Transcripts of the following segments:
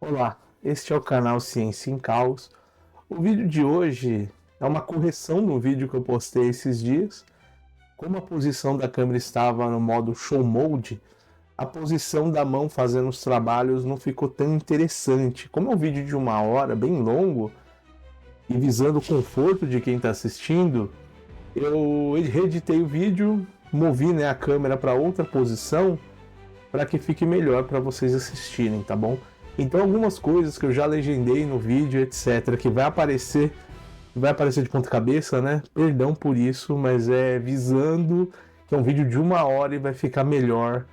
Olá, este é o canal Ciência em Caos. O vídeo de hoje é uma correção do vídeo que eu postei esses dias. Como a posição da câmera estava no modo Show Mode, a posição da mão fazendo os trabalhos não ficou tão interessante. Como é um vídeo de 1 hora, bem longo, e visando o conforto de quem está assistindo, eu reeditei o vídeo, movi, a câmera para outra posição, para que fique melhor para vocês assistirem, tá bom? Então algumas coisas que eu já legendei no vídeo, etc, que vai aparecer de ponta cabeça, né? Perdão por isso, mas é visando que é um vídeo de 1 hora e vai ficar melhor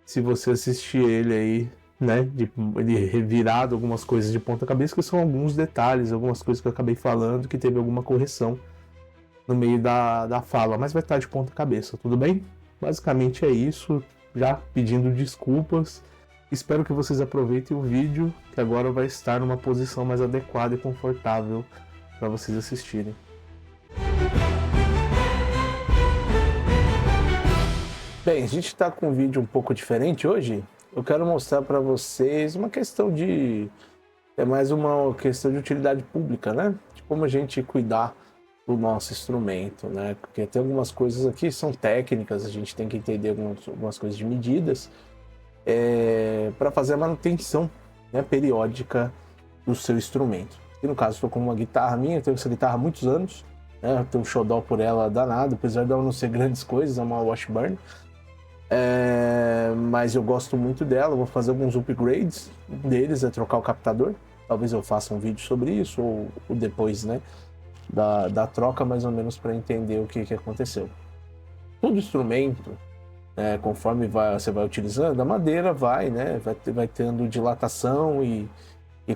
se você assistir ele aí, né? Ele revirado algumas coisas de ponta cabeça, que são alguns detalhes, algumas coisas que eu acabei falando que teve alguma correção no meio da fala, mas vai estar de ponta cabeça, tudo bem? Basicamente é isso, já pedindo desculpas. Espero que vocês aproveitem o vídeo, que agora vai estar numa posição mais adequada e confortável para vocês assistirem. Bem, a gente está com um vídeo um pouco diferente hoje. Eu quero mostrar para vocês uma questão de... É mais uma questão de utilidade pública, né? De como a gente cuidar do nosso instrumento, né? Porque tem algumas coisas aqui que são técnicas, a gente tem que entender algumas coisas de medidas para fazer a manutenção, né, periódica do seu instrumento. E no caso, estou com uma guitarra minha, eu tenho essa guitarra há muitos anos, né? Eu tenho um xodó por ela danado, apesar dela não ser grandes coisas, é uma Washburn. Mas eu gosto muito dela, vou fazer alguns upgrades, um deles é trocar o captador. Talvez eu faça um vídeo sobre isso, ou depois, né, da troca, mais ou menos, para entender o que aconteceu. Todo instrumento, conforme você vai utilizando, a madeira vai tendo dilatação e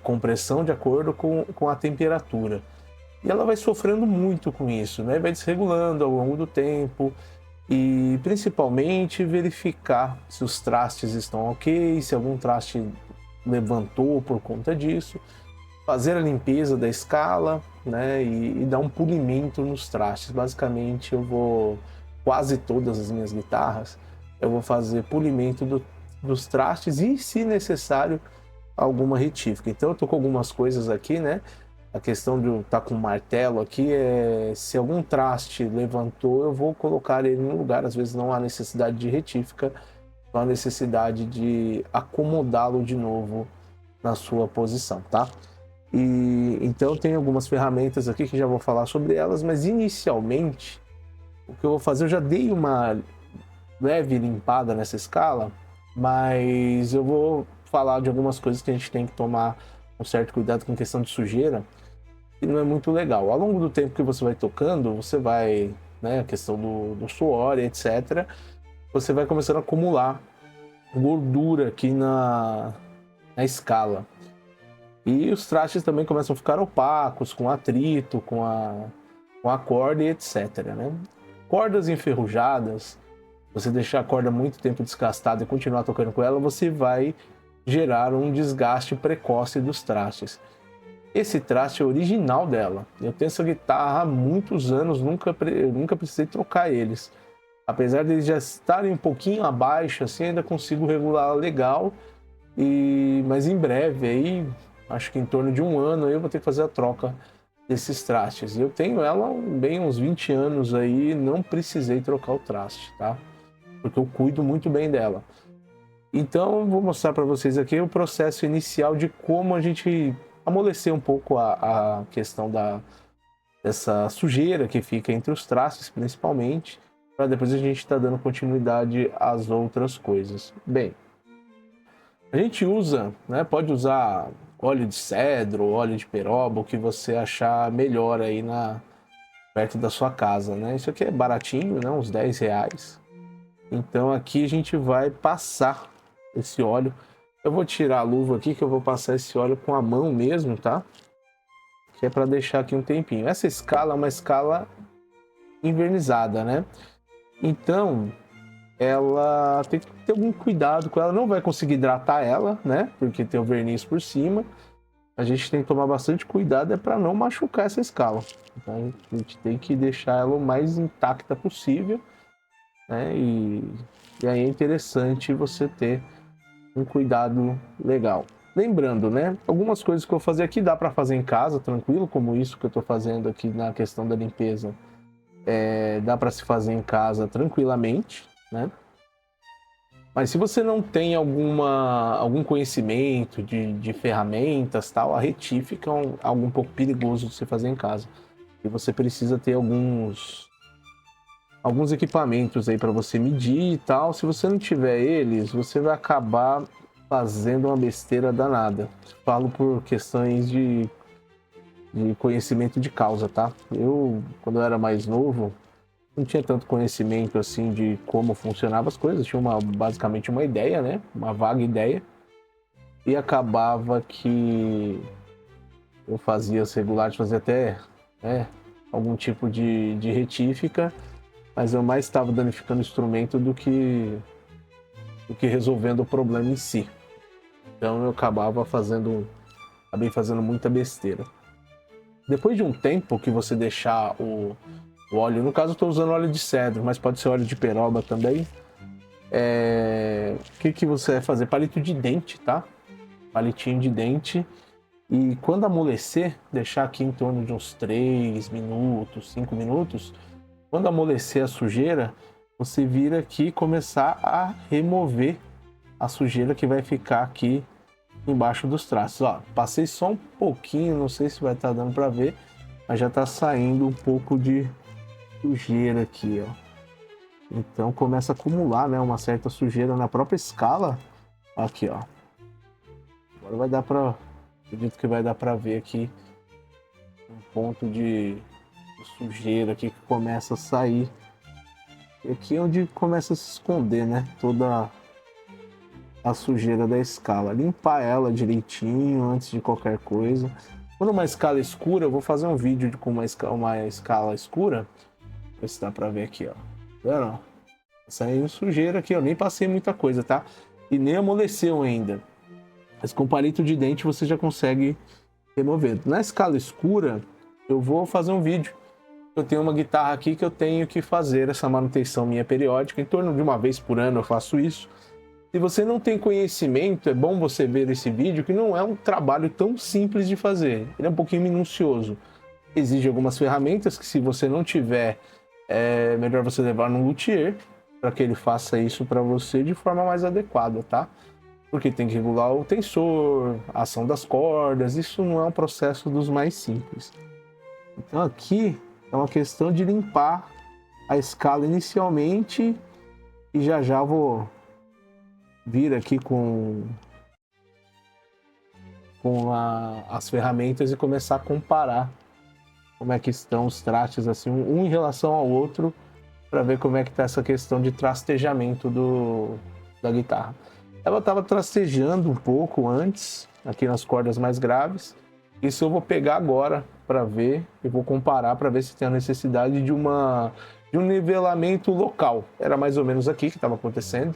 compressão de acordo com a temperatura. E ela vai sofrendo muito com isso, né? Vai desregulando ao longo do tempo. E principalmente verificar se os trastes estão ok, se algum traste levantou por conta disso, fazer a limpeza da escala, né, e dar um polimento nos trastes. Basicamente quase todas as minhas guitarras, eu vou fazer polimento dos trastes e, se necessário, alguma retífica. Então eu tô com algumas coisas aqui, né? A questão de estar com um martelo aqui se algum traste levantou, eu vou colocar ele no lugar. Às vezes não há necessidade de retífica, não há necessidade de acomodá-lo de novo na sua posição, tá? E então tem algumas ferramentas aqui que já vou falar sobre elas, mas inicialmente o que eu vou fazer, eu já dei uma leve limpada nessa escala, mas eu vou falar de algumas coisas que a gente tem que tomar um certo cuidado com questão de sujeira, e não é muito legal. Ao longo do tempo que você vai tocando, você vai, né, a questão do suor e etc, você vai começando a acumular gordura aqui na escala. E os trastes também começam a ficar opacos, com atrito, com a corda e etc, né? Cordas enferrujadas, você deixar a corda muito tempo desgastada e continuar tocando com ela, você vai gerar um desgaste precoce dos trastes. Esse traste é original dela. Eu tenho essa guitarra há muitos anos, nunca precisei trocar eles. Apesar de eles já estarem um pouquinho abaixo, assim, ainda consigo regular legal. Mas em breve, aí, acho que em torno de 1 ano, eu vou ter que fazer a troca desses trastes. Eu tenho ela bem uns 20 anos aí, não precisei trocar o traste, tá? Porque eu cuido muito bem dela. Então, vou mostrar para vocês aqui o processo inicial de como a gente amolecer um pouco a questão dessa sujeira que fica entre os trastes, principalmente, para depois a gente estar dando continuidade às outras coisas. Bem, a gente usa, né, pode usar óleo de cedro, óleo de peroba, o que você achar melhor aí perto da sua casa, né? Isso aqui é baratinho, né, uns R$10. Então aqui a gente vai passar esse óleo. Eu vou tirar a luva aqui, que eu vou passar esse óleo com a mão mesmo, tá? Que é para deixar aqui um tempinho. Essa escala é uma escala invernizada, né? Então, ela tem que ter algum cuidado com ela. Não vai conseguir hidratar ela, né? Porque tem o verniz por cima. A gente tem que tomar bastante cuidado para não machucar essa escala. Então, a gente tem que deixar ela o mais intacta possível, né? E aí é interessante você ter um cuidado legal. lembrando, né? Algumas coisas que eu vou fazer aqui dá para fazer em casa, tranquilo, como isso que eu estou fazendo aqui na questão da limpeza. Dá para se fazer em casa tranquilamente, né? Mas se você não tem algum conhecimento de ferramentas, tal, a reti fica algo um pouco perigoso de você fazer em casa. E você precisa ter alguns equipamentos aí para você medir e tal. Se você não tiver eles, você vai acabar fazendo uma besteira danada. Falo por questões de conhecimento de causa, tá? Eu, quando eu era mais novo, não tinha tanto conhecimento assim de como funcionavam as coisas, tinha basicamente uma ideia, né? Uma vaga ideia. E acabava que eu fazia as regulares, fazia até algum tipo de retífica, mas eu mais estava danificando o instrumento do que resolvendo o problema em si. Então eu acabei fazendo muita besteira. Depois de um tempo que você deixar o óleo, no caso eu estou usando óleo de cedro, mas pode ser óleo de peroba também. O que você vai fazer? Palito de dente, tá? Palitinho de dente. E quando amolecer, deixar aqui em torno de uns 3 minutos, 5 minutos. Quando amolecer a sujeira, você vira aqui e começar a remover a sujeira que vai ficar aqui embaixo dos traços. Ó, passei só um pouquinho, não sei se vai estar dando para ver, mas já está saindo um pouco de sujeira aqui, ó. Então começa a acumular, né, uma certa sujeira na própria escala. Aqui, ó. Agora vai dar para, acredito que vai dar para ver aqui um ponto de sujeira aqui que começa a sair. E aqui é onde começa a se esconder, né, toda a sujeira da escala. Limpar ela direitinho antes de qualquer coisa. Quando uma escala escura, eu vou fazer um vídeo com uma escala escura. Ver se dá pra ver aqui, ó. Vendo? Saiu sujeira aqui, eu nem passei muita coisa, tá? E nem amoleceu ainda. Mas com palito de dente você já consegue remover. Na escala escura, eu vou fazer um vídeo. Eu tenho uma guitarra aqui que eu tenho que fazer essa manutenção minha periódica. Em torno de uma vez por ano eu faço isso. Se você não tem conhecimento, é bom você ver esse vídeo, que não é um trabalho tão simples de fazer. Ele é um pouquinho minucioso. Exige algumas ferramentas que, se você não tiver, é melhor você levar num luthier para que ele faça isso para você de forma mais adequada, tá? Porque tem que regular o tensor, a ação das cordas, isso não é um processo dos mais simples. Então aqui é uma questão de limpar a escala inicialmente e já vou vir aqui com as ferramentas e começar a comparar como é que estão os trastes assim, um em relação ao outro, para ver como é que está essa questão de trastejamento da guitarra. Ela estava trastejando um pouco antes, aqui nas cordas mais graves. Isso eu vou pegar agora para ver, e vou comparar para ver se tem a necessidade de um nivelamento local. Era mais ou menos aqui que estava acontecendo.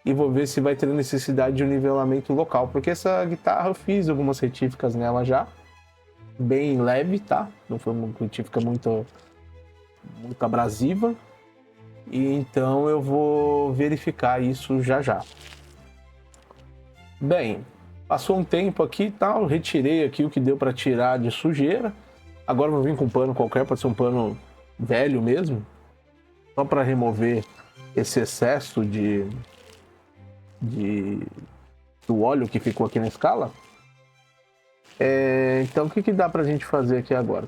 E vou ver se vai ter necessidade de um nivelamento local, porque essa guitarra eu fiz algumas retíficas nela já, bem leve, tá? Não foi uma retífica muito abrasiva. E então eu vou verificar isso já. Bem, passou um tempo aqui e tal, retirei aqui o que deu para tirar de sujeira. Agora eu vou vir com um pano qualquer, pode ser um pano velho mesmo, só para remover esse excesso do óleo que ficou aqui na escala. Então o que dá pra gente fazer aqui agora?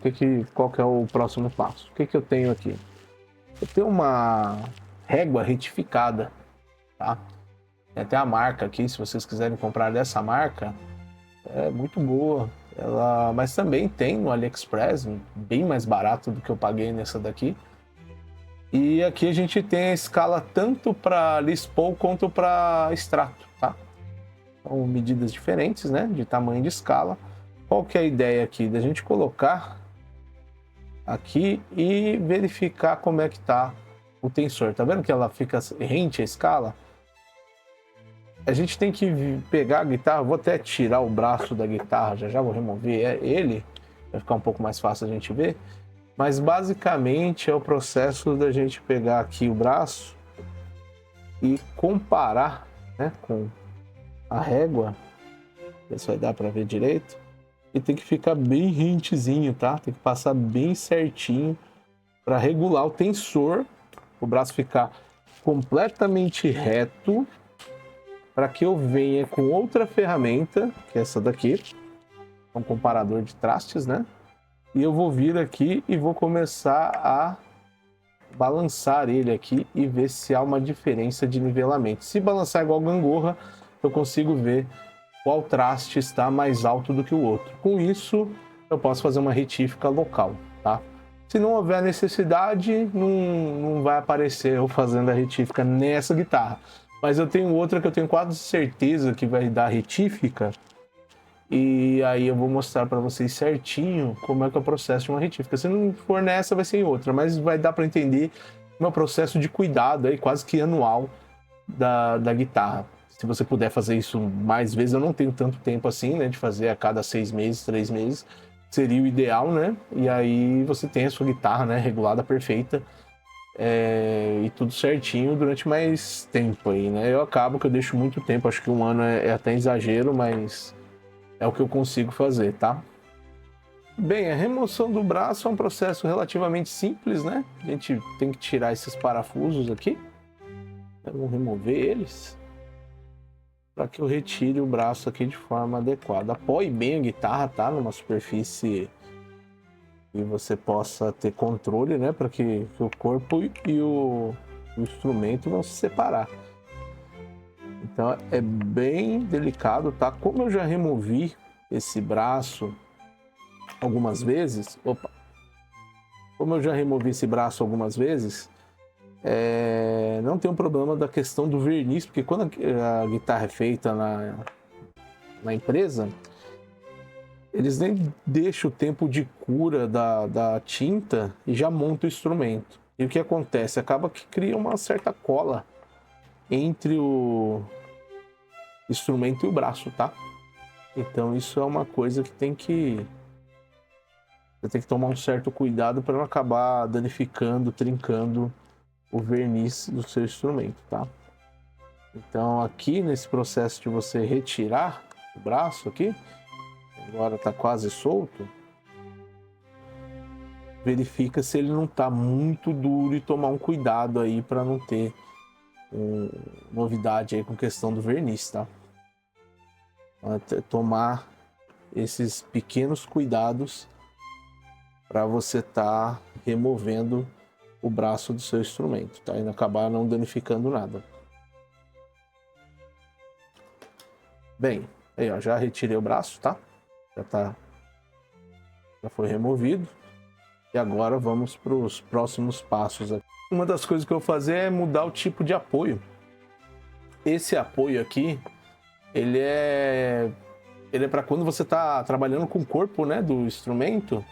Qual que é o próximo passo? O que eu tenho aqui? Eu tenho uma régua retificada, tá? Tem até a marca aqui, se vocês quiserem comprar dessa marca, é muito boa. Mas também tem no AliExpress, bem mais barato do que eu paguei nessa daqui. E aqui a gente tem a escala tanto para Les Paul quanto para extrato, tá? São medidas diferentes, né? De tamanho de escala. Qual que é a ideia aqui? Da gente colocar aqui e verificar como é que tá o tensor. Tá vendo que ela fica rente à escala? A gente tem que pegar a guitarra, vou até tirar o braço da guitarra, já vou remover ele, vai ficar um pouco mais fácil a gente ver. Mas basicamente é o processo da gente pegar aqui o braço e comparar, né, com a régua Ver se vai dar para ver direito. E tem que ficar bem rentezinho, tá? Tem que passar bem certinho para regular o tensor, o braço ficar completamente reto, para que eu venha com outra ferramenta, que é essa daqui, um comparador de trastes, né? E eu vou vir aqui e vou começar a balançar ele aqui e ver se há uma diferença de nivelamento. Se balançar igual gangorra, eu consigo ver qual traste está mais alto do que o outro. Com isso, eu posso fazer uma retífica local, tá? Se não houver necessidade, não vai aparecer eu fazendo a retífica nessa guitarra. Mas eu tenho outra que eu tenho quase certeza que vai dar retífica. E aí eu vou mostrar para vocês certinho como é que é o processo de uma retífica. Se não for nessa, vai ser em outra. Mas vai dar para entender o meu processo de cuidado aí, quase que anual da guitarra. Se você puder fazer isso mais vezes, eu não tenho tanto tempo assim, né? De fazer a cada 6 meses, 3 meses. Seria o ideal, né? E aí você tem a sua guitarra, né? Regulada, perfeita. E tudo certinho durante mais tempo aí, né? Eu acabo que eu deixo muito tempo, acho que um ano é até exagero, mas é o que eu consigo fazer, tá? Bem, a remoção do braço é um processo relativamente simples, né? A gente tem que tirar esses parafusos aqui. Vamos remover eles para que eu retire o braço aqui de forma adequada. Apoie bem a guitarra, tá? Numa superfície que você possa ter controle, né? Para que o corpo e o instrumento vão se separar. Então é bem delicado, tá? Como eu já removi esse braço algumas vezes, não tem um problema da questão do verniz, porque quando a guitarra é feita na empresa, eles nem deixam o tempo de cura da tinta e já montam o instrumento. E o que acontece? Acaba que cria uma certa cola entre o instrumento e o braço, tá? Então isso é uma coisa que você tem que tomar um certo cuidado para não acabar danificando, trincando o verniz do seu instrumento, tá? Então aqui nesse processo de você retirar o braço aqui, agora tá quase solto, verifica se ele não tá muito duro e tomar um cuidado aí para não ter novidade aí com questão do verniz, tá? Tomar esses pequenos cuidados para você tá removendo o braço do seu instrumento, tá? E não acabar não danificando nada. Bem, aí ó, já retirei o braço, tá? Já foi removido. E agora vamos para os próximos passos aqui. Uma das coisas que eu vou fazer é mudar o tipo de apoio. Esse apoio aqui, ele é para quando você está trabalhando com o corpo, né, do instrumento.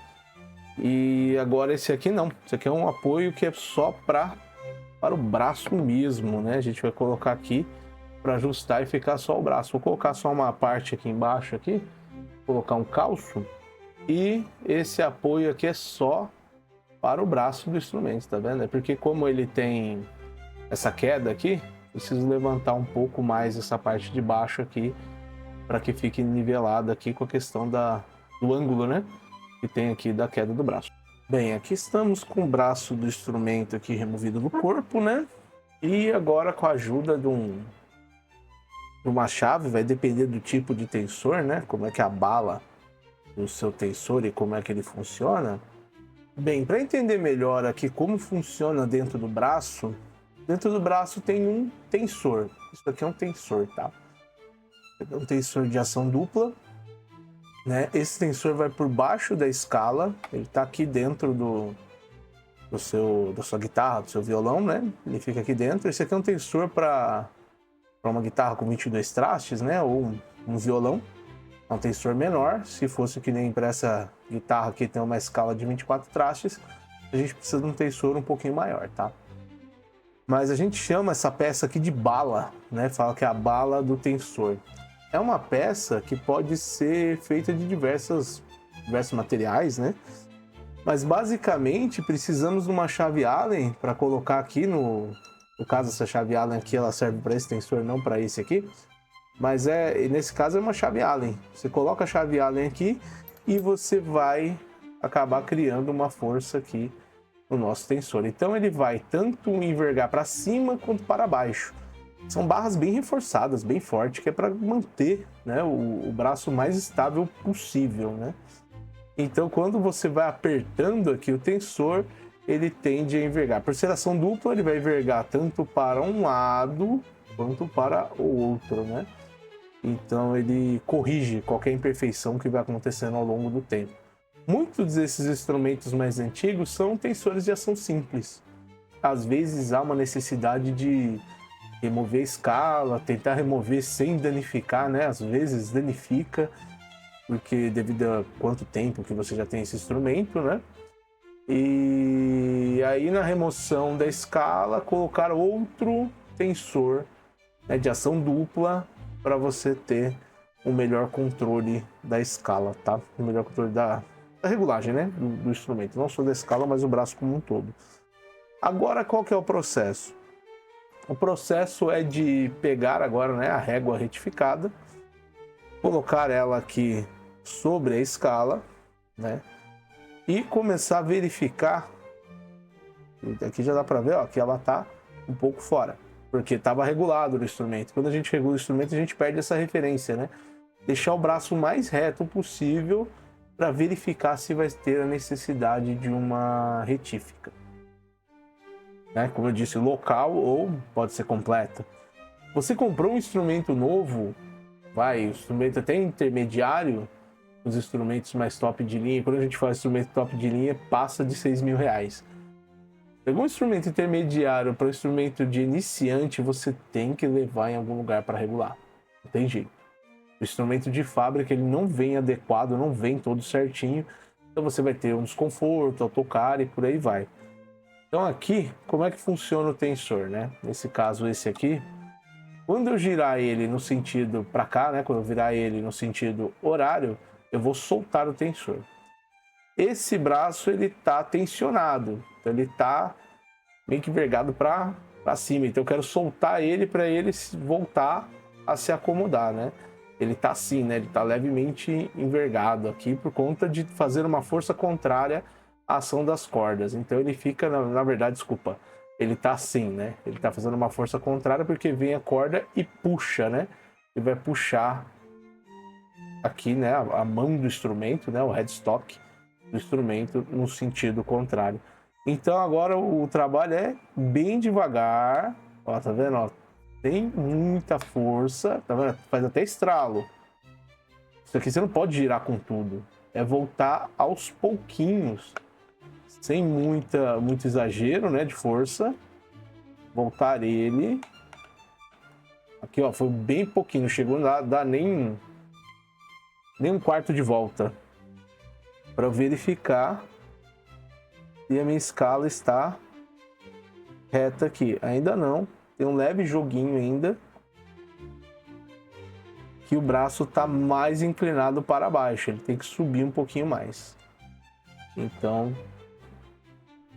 E agora esse aqui não. Esse aqui é um apoio que é só para o braço mesmo, né? A gente vai colocar aqui para ajustar e ficar só o braço. Vou colocar só uma parte aqui embaixo aqui, colocar um calço. E esse apoio aqui é só para o braço do instrumento, tá vendo? É porque como ele tem essa queda aqui, preciso levantar um pouco mais essa parte de baixo aqui para que fique nivelada aqui com a questão do ângulo, né? Que tem aqui da queda do braço. Bem, aqui estamos com o braço do instrumento aqui removido do corpo, né? E agora com a ajuda de uma chave, vai depender do tipo de tensor, né? Como é que abala o seu tensor e como é que ele funciona. Bem, para entender melhor aqui como funciona dentro do braço tem um tensor. Isso aqui é um tensor, tá? É um tensor de ação dupla, né? Esse tensor vai por baixo da escala, ele está aqui dentro da sua guitarra, do seu violão, né? Ele fica aqui dentro. Esse aqui é um tensor para uma guitarra com 22 trastes, né? Ou um violão. É um tensor menor. Se fosse que nem para essa guitarra aqui tem uma escala de 24 trastes, a gente precisa de um tensor um pouquinho maior, tá? Mas a gente chama essa peça aqui de bala, né? Fala que é a bala do tensor. É uma peça que pode ser feita de diversos materiais, né? Mas basicamente precisamos de uma chave Allen para colocar aqui no caso essa chave Allen aqui ela serve para esse tensor, não para esse aqui. Mas nesse caso é uma chave Allen. Você coloca a chave Allen aqui e você vai acabar criando uma força aqui no nosso tensor. Então ele vai tanto envergar para cima quanto para baixo. São barras bem reforçadas, bem fortes, que é para manter, né, o braço mais estável possível, né? Então quando você vai apertando aqui o tensor, ele tende a envergar. Por ser ação dupla, ele vai envergar tanto para um lado quanto para o outro, né? Então ele corrige qualquer imperfeição que vai acontecendo ao longo do tempo. Muitos desses instrumentos mais antigos são tensores de ação simples. Às vezes há uma necessidade de remover a escala, tentar remover sem danificar, né? Às vezes danifica, porque devido a quanto tempo que você já tem esse instrumento, né? E aí na remoção da escala, colocar outro tensor, né, de ação dupla para você ter um melhor controle da escala, tá? O melhor controle da regulagem, né? Do instrumento, não só da escala, mas o braço como um todo. Agora, qual que é o processo? O processo é de pegar agora, né, a régua retificada, colocar ela aqui sobre a escala, né? E começar a verificar. Aqui já dá para ver, ó, que ela tá um pouco fora, porque estava regulado o instrumento. Quando a gente regula o instrumento, a gente perde essa referência, né? Deixar o braço o mais reto possível para verificar se vai ter a necessidade de uma retífica, né? Como eu disse, local ou pode ser completa. Você comprou um instrumento novo, o instrumento até intermediário, os instrumentos mais top de linha. Quando a gente fala instrumento top de linha, passa de R$6.000. Pegou um instrumento intermediário para um instrumento de iniciante, você tem que levar em algum lugar para regular. Não tem jeito. O instrumento de fábrica, ele não vem adequado, não vem todo certinho. Então você vai ter um desconforto ao tocar e por aí vai. Então aqui, como é que funciona o tensor, né? Nesse caso, esse aqui, quando eu girar ele no sentido para cá, né? Quando eu virar ele no sentido horário, eu vou soltar o tensor. Esse braço, ele tá tensionado. Então ele tá meio que envergado para cima. Então eu quero soltar ele para ele voltar a se acomodar, né? Ele tá assim, né? Ele tá levemente envergado aqui por conta de fazer uma força contrária à ação das cordas. Então ele fica, na verdade, desculpa, ele tá assim, né? Ele tá fazendo uma força contrária porque vem a corda e puxa, né? Ele vai puxar aqui, né? A mão do instrumento, né? O headstock do instrumento no sentido contrário. Então agora o trabalho é bem devagar, ó, tá vendo? Ó, tem muita força, tá vendo? Faz até estralo. Isso aqui você não pode girar com tudo, é voltar aos pouquinhos, sem muito exagero, né, de força. Voltar ele. Aqui, ó, foi bem pouquinho, chegou a dar nem um quarto de volta para verificar se a minha escala está reta aqui. Ainda não, tem um leve joguinho ainda, que o braço está mais inclinado para baixo, ele tem que subir um pouquinho mais. Então,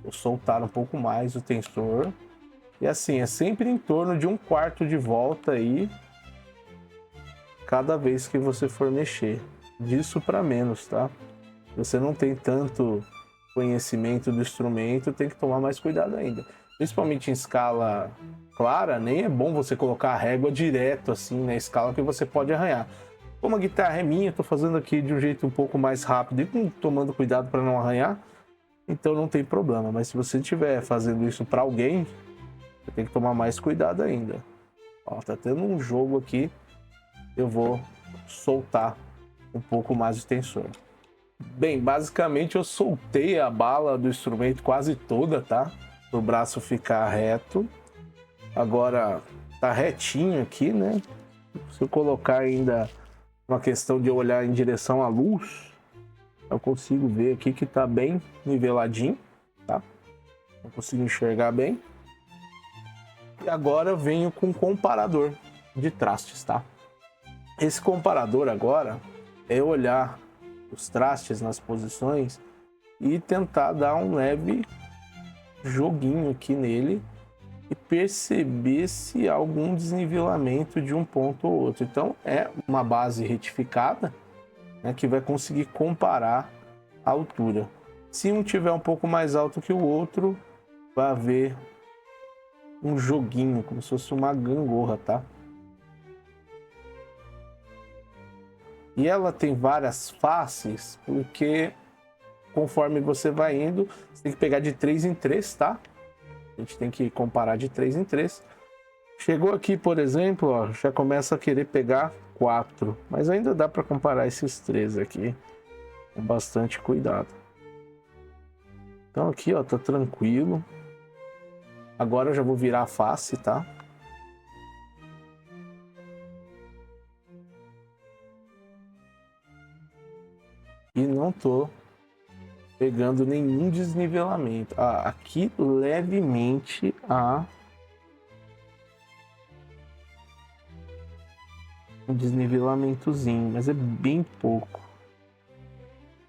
vou soltar um pouco mais o tensor. E assim, é sempre em torno de um quarto de volta aí, cada vez que você for mexer. Disso para menos, tá? Você não tem tanto conhecimento do instrumento, tem que tomar mais cuidado ainda. Principalmente em escala clara, nem é bom você colocar a régua direto assim na escala, que você pode arranhar. Como a guitarra é minha, tô fazendo aqui de um jeito um pouco mais rápido e tomando cuidado para não arranhar, então não tem problema. Mas se você estiver fazendo isso para alguém, você tem que tomar mais cuidado ainda. Ó, tá tendo um jogo aqui, eu vou soltar um pouco mais o tensor. Bem, basicamente eu soltei a bala do instrumento quase toda, tá? Para o braço ficar reto. Agora tá retinho aqui, né? Se eu colocar ainda uma questão de eu olhar em direção à luz, eu consigo ver aqui que tá bem niveladinho, tá? Eu consigo enxergar bem. E agora eu venho com um comparador de trastes, tá? Esse comparador agora é olhar os trastes nas posições e tentar dar um leve joguinho aqui nele e perceber se há algum desnivelamento de um ponto ou outro. Então é uma base retificada, né, que vai conseguir comparar a altura. Se um tiver um pouco mais alto que o outro, vai haver um joguinho, como se fosse uma gangorra, tá? E ela tem várias faces, porque conforme você vai indo, você tem que pegar de 3 em 3, tá? A gente tem que comparar de 3 em 3. Chegou aqui, por exemplo, ó, já começa a querer pegar 4, mas ainda dá para comparar esses 3 aqui com bastante cuidado. Então aqui, ó, tá tranquilo. Agora eu já vou virar a face, tá? E não tô pegando nenhum desnivelamento. Ah, aqui levemente há um desnivelamentozinho, mas é bem pouco.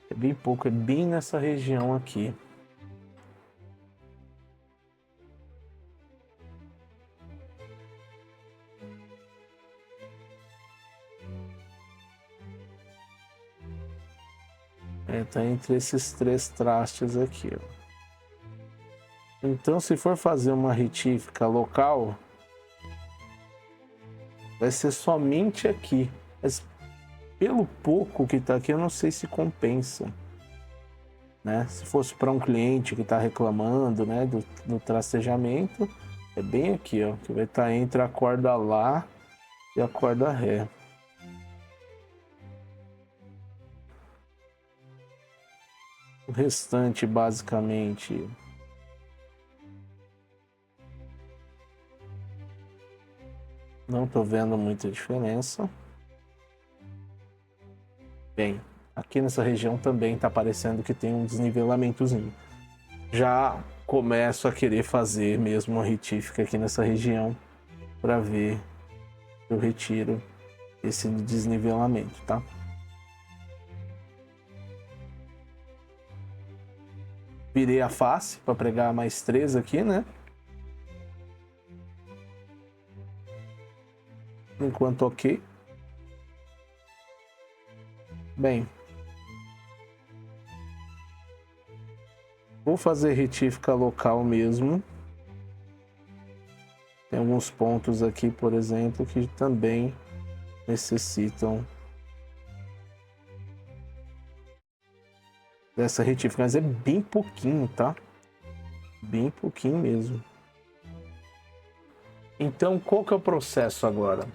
É bem pouco, é bem nessa região aqui. Tá entre esses 3 trastes aqui, ó. Então, se for fazer uma retífica local, vai ser somente aqui. Mas pelo pouco que tá aqui, eu não sei se compensa, né? Se fosse para um cliente que está reclamando, né, do trastejamento, é bem aqui, ó, que vai estar entre a corda Lá e a corda Ré. O restante, basicamente, não tô vendo muita diferença. Bem, aqui nessa região também tá parecendo que tem um desnivelamentozinho. Já começo a querer fazer mesmo uma retífica aqui nessa região para ver se eu retiro esse desnivelamento, tá? Virei a face para pregar mais 3 aqui, né? Enquanto ok. Bem, vou fazer retífica local mesmo. Tem alguns pontos aqui, por exemplo, que também necessitam dessa retífica, mas é bem pouquinho, tá? Bem pouquinho mesmo. Então, qual que é o processo agora?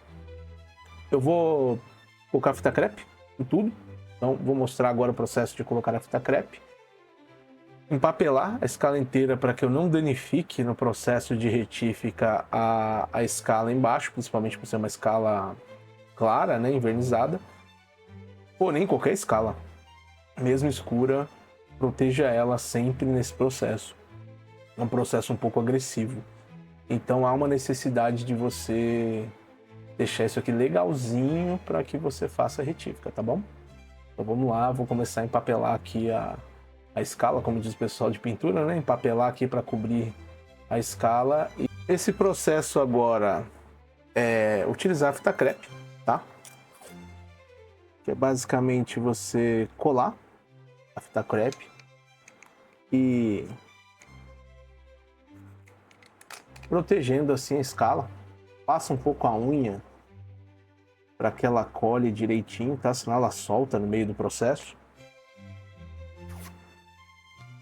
Eu vou colocar fita crepe em tudo. Então, vou mostrar agora o processo de colocar a fita crepe. Empapelar a escala inteira para que eu não danifique no processo de retífica a escala embaixo, principalmente por ser uma escala clara, né, envernizada. Porém, qualquer escala, mesmo escura, proteja ela sempre nesse processo. É um processo um pouco agressivo. Então há uma necessidade de você deixar isso aqui legalzinho para que você faça a retífica, tá bom? Então vamos lá, vou começar a empapelar aqui a escala, como diz o pessoal de pintura, né? Empapelar aqui para cobrir a escala. E esse processo agora é utilizar a fita crepe, tá? Que é basicamente você colar a fita crepe e protegendo assim a escala. Passa um pouco a unha para que ela colhe direitinho, tá? Senão ela solta no meio do processo.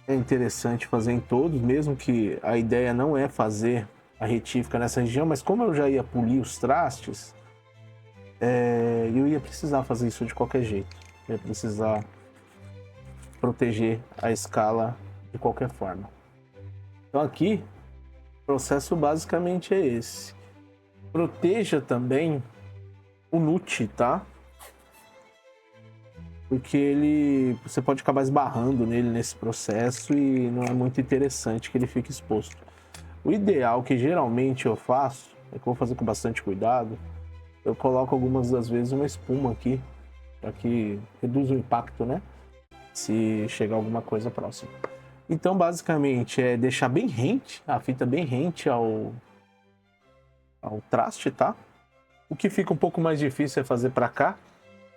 É interessante fazer em todos, mesmo que a ideia não é fazer a retífica nessa região, mas como eu já ia polir os trastes, eu ia precisar fazer isso de qualquer jeito. Eu ia precisar proteger a escala de qualquer forma. Então aqui, o processo basicamente é esse. Proteja também o nut, tá? Porque você pode acabar esbarrando nele nesse processo e não é muito interessante que ele fique exposto. O ideal que geralmente eu faço, é que eu vou fazer com bastante cuidado, eu coloco algumas das vezes uma espuma aqui, para que reduz o impacto, né? Se chegar alguma coisa próxima. Então, basicamente, é deixar bem rente, a fita bem rente ao traste, tá? O que fica um pouco mais difícil é fazer para cá.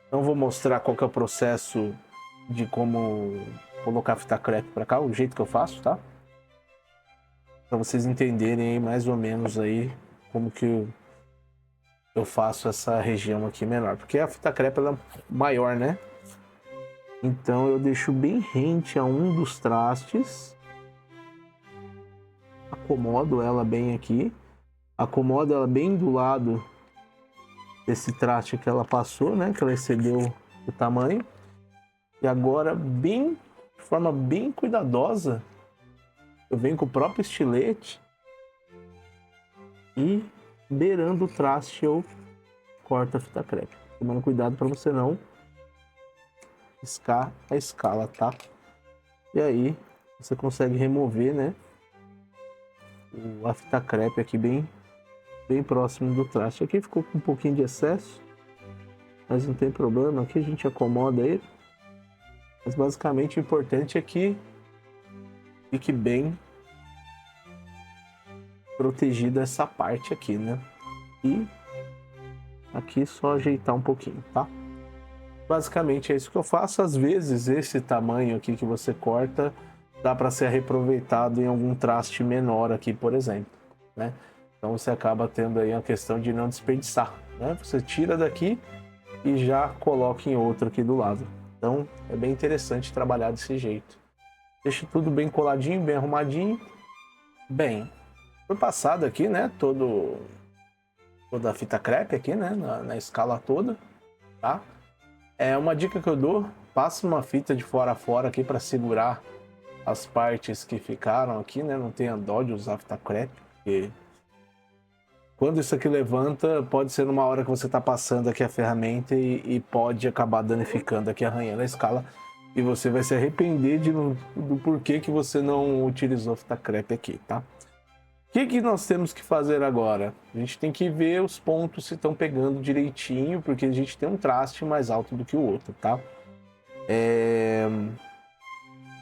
Então vou mostrar qual que é o processo de como colocar fita crepe para cá, o jeito que eu faço, tá? Para vocês entenderem aí mais ou menos aí como que eu faço essa região aqui menor, porque a fita crepe ela é maior, né? Então eu deixo bem rente a um dos trastes, acomodo ela bem aqui, acomodo ela bem do lado desse traste que ela passou, né? Que ela excedeu o tamanho. E agora, de forma bem cuidadosa, eu venho com o próprio estilete e beirando o traste eu corto a fita crepe. Tomando cuidado para você não riscar a escala, tá? E aí você consegue remover, né, a fita crepe aqui bem próximo do traste. Aqui ficou com um pouquinho de excesso, mas não tem problema. Aqui a gente acomoda ele. Mas basicamente o importante é que fique bem protegida essa parte aqui, né? E aqui só ajeitar um pouquinho, tá? Basicamente é isso que eu faço. Às vezes esse tamanho aqui que você corta dá para ser reaproveitado em algum traste menor aqui, por exemplo, né? Então você acaba tendo aí a questão de não desperdiçar, né? Você tira daqui e já coloca em outro aqui do lado. Então é bem interessante trabalhar desse jeito. Deixa tudo bem coladinho, bem arrumadinho. Bem, foi passado aqui, né? Toda a fita crepe aqui, né? Na escala toda, tá? É uma dica que eu dou: passa uma fita de fora a fora aqui para segurar as partes que ficaram aqui, né? Não tenha dó de usar fita crepe, porque quando isso aqui levanta, pode ser numa hora que você está passando aqui a ferramenta e pode acabar danificando aqui, arranhando a escala, e você vai se arrepender do porquê que você não utilizou fita crepe aqui, tá? O que nós temos que fazer agora? A gente tem que ver os pontos se estão pegando direitinho, porque a gente tem um traste mais alto do que o outro, tá?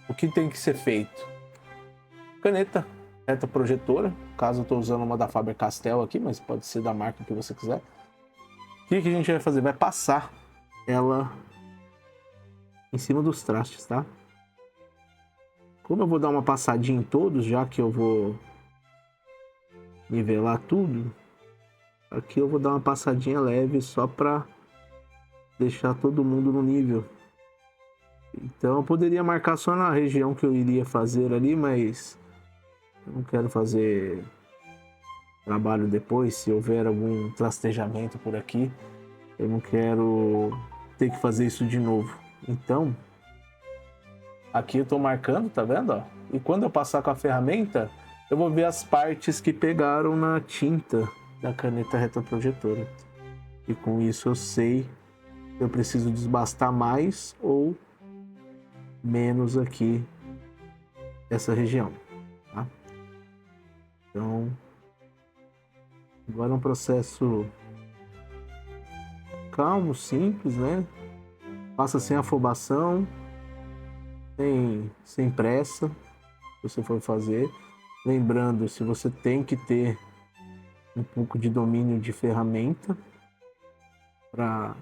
O que tem que ser feito? Caneta reta projetora, caso eu estou usando uma da Faber-Castell aqui, mas pode ser da marca que você quiser. O que a gente vai fazer? Vai passar ela em cima dos trastes, tá? Como eu vou dar uma passadinha em todos, já que eu vou nivelar tudo, aqui eu vou dar uma passadinha leve só para deixar todo mundo no nível. Então eu poderia marcar só na região que eu iria fazer ali, mas eu não quero fazer trabalho depois. Se houver algum trastejamento por aqui, eu não quero ter que fazer isso de novo. Então aqui eu tô marcando, tá vendo, ó? E quando eu passar com a ferramenta, eu vou ver as partes que pegaram na tinta da caneta retroprojetora. E com isso eu sei se eu preciso desbastar mais ou menos aqui essa região, tá? Então, agora é um processo calmo, simples, né? Passa sem afobação, sem pressa, se você for fazer. Lembrando, se você tem que ter um pouco de domínio de ferramenta para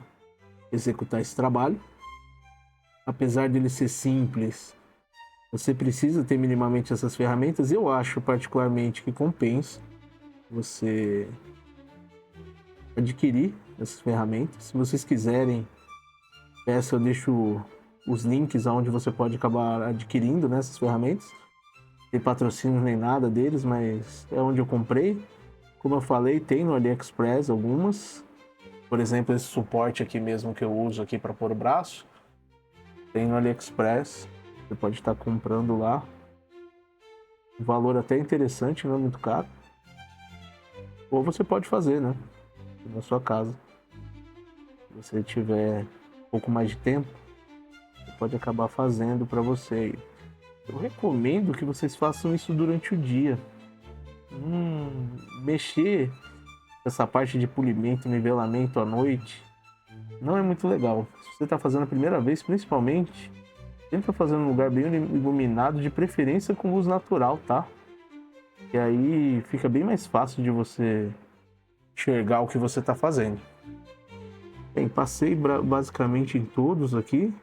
executar esse trabalho. Apesar dele ser simples, você precisa ter minimamente essas ferramentas. Eu acho particularmente que compensa você adquirir essas ferramentas. Se vocês quiserem, eu deixo os links aonde você pode acabar adquirindo, né, essas ferramentas. Não tem patrocínio nem nada deles, mas é onde eu comprei. Como eu falei, tem no AliExpress algumas. Por exemplo, esse suporte aqui mesmo que eu uso aqui para pôr o braço, tem no AliExpress. Você pode estar comprando lá. O valor até interessante, não é muito caro. Ou você pode fazer, né, na sua casa. Se você tiver um pouco mais de tempo, você pode acabar fazendo para você. Eu recomendo que vocês façam isso durante o dia. Mexer essa parte de polimento, nivelamento à noite não é muito legal. Se você está fazendo a primeira vez, principalmente, tenta fazer num lugar bem iluminado, de preferência com luz natural, tá? E aí fica bem mais fácil de você enxergar o que você está fazendo. Bem, passei basicamente em todos aqui,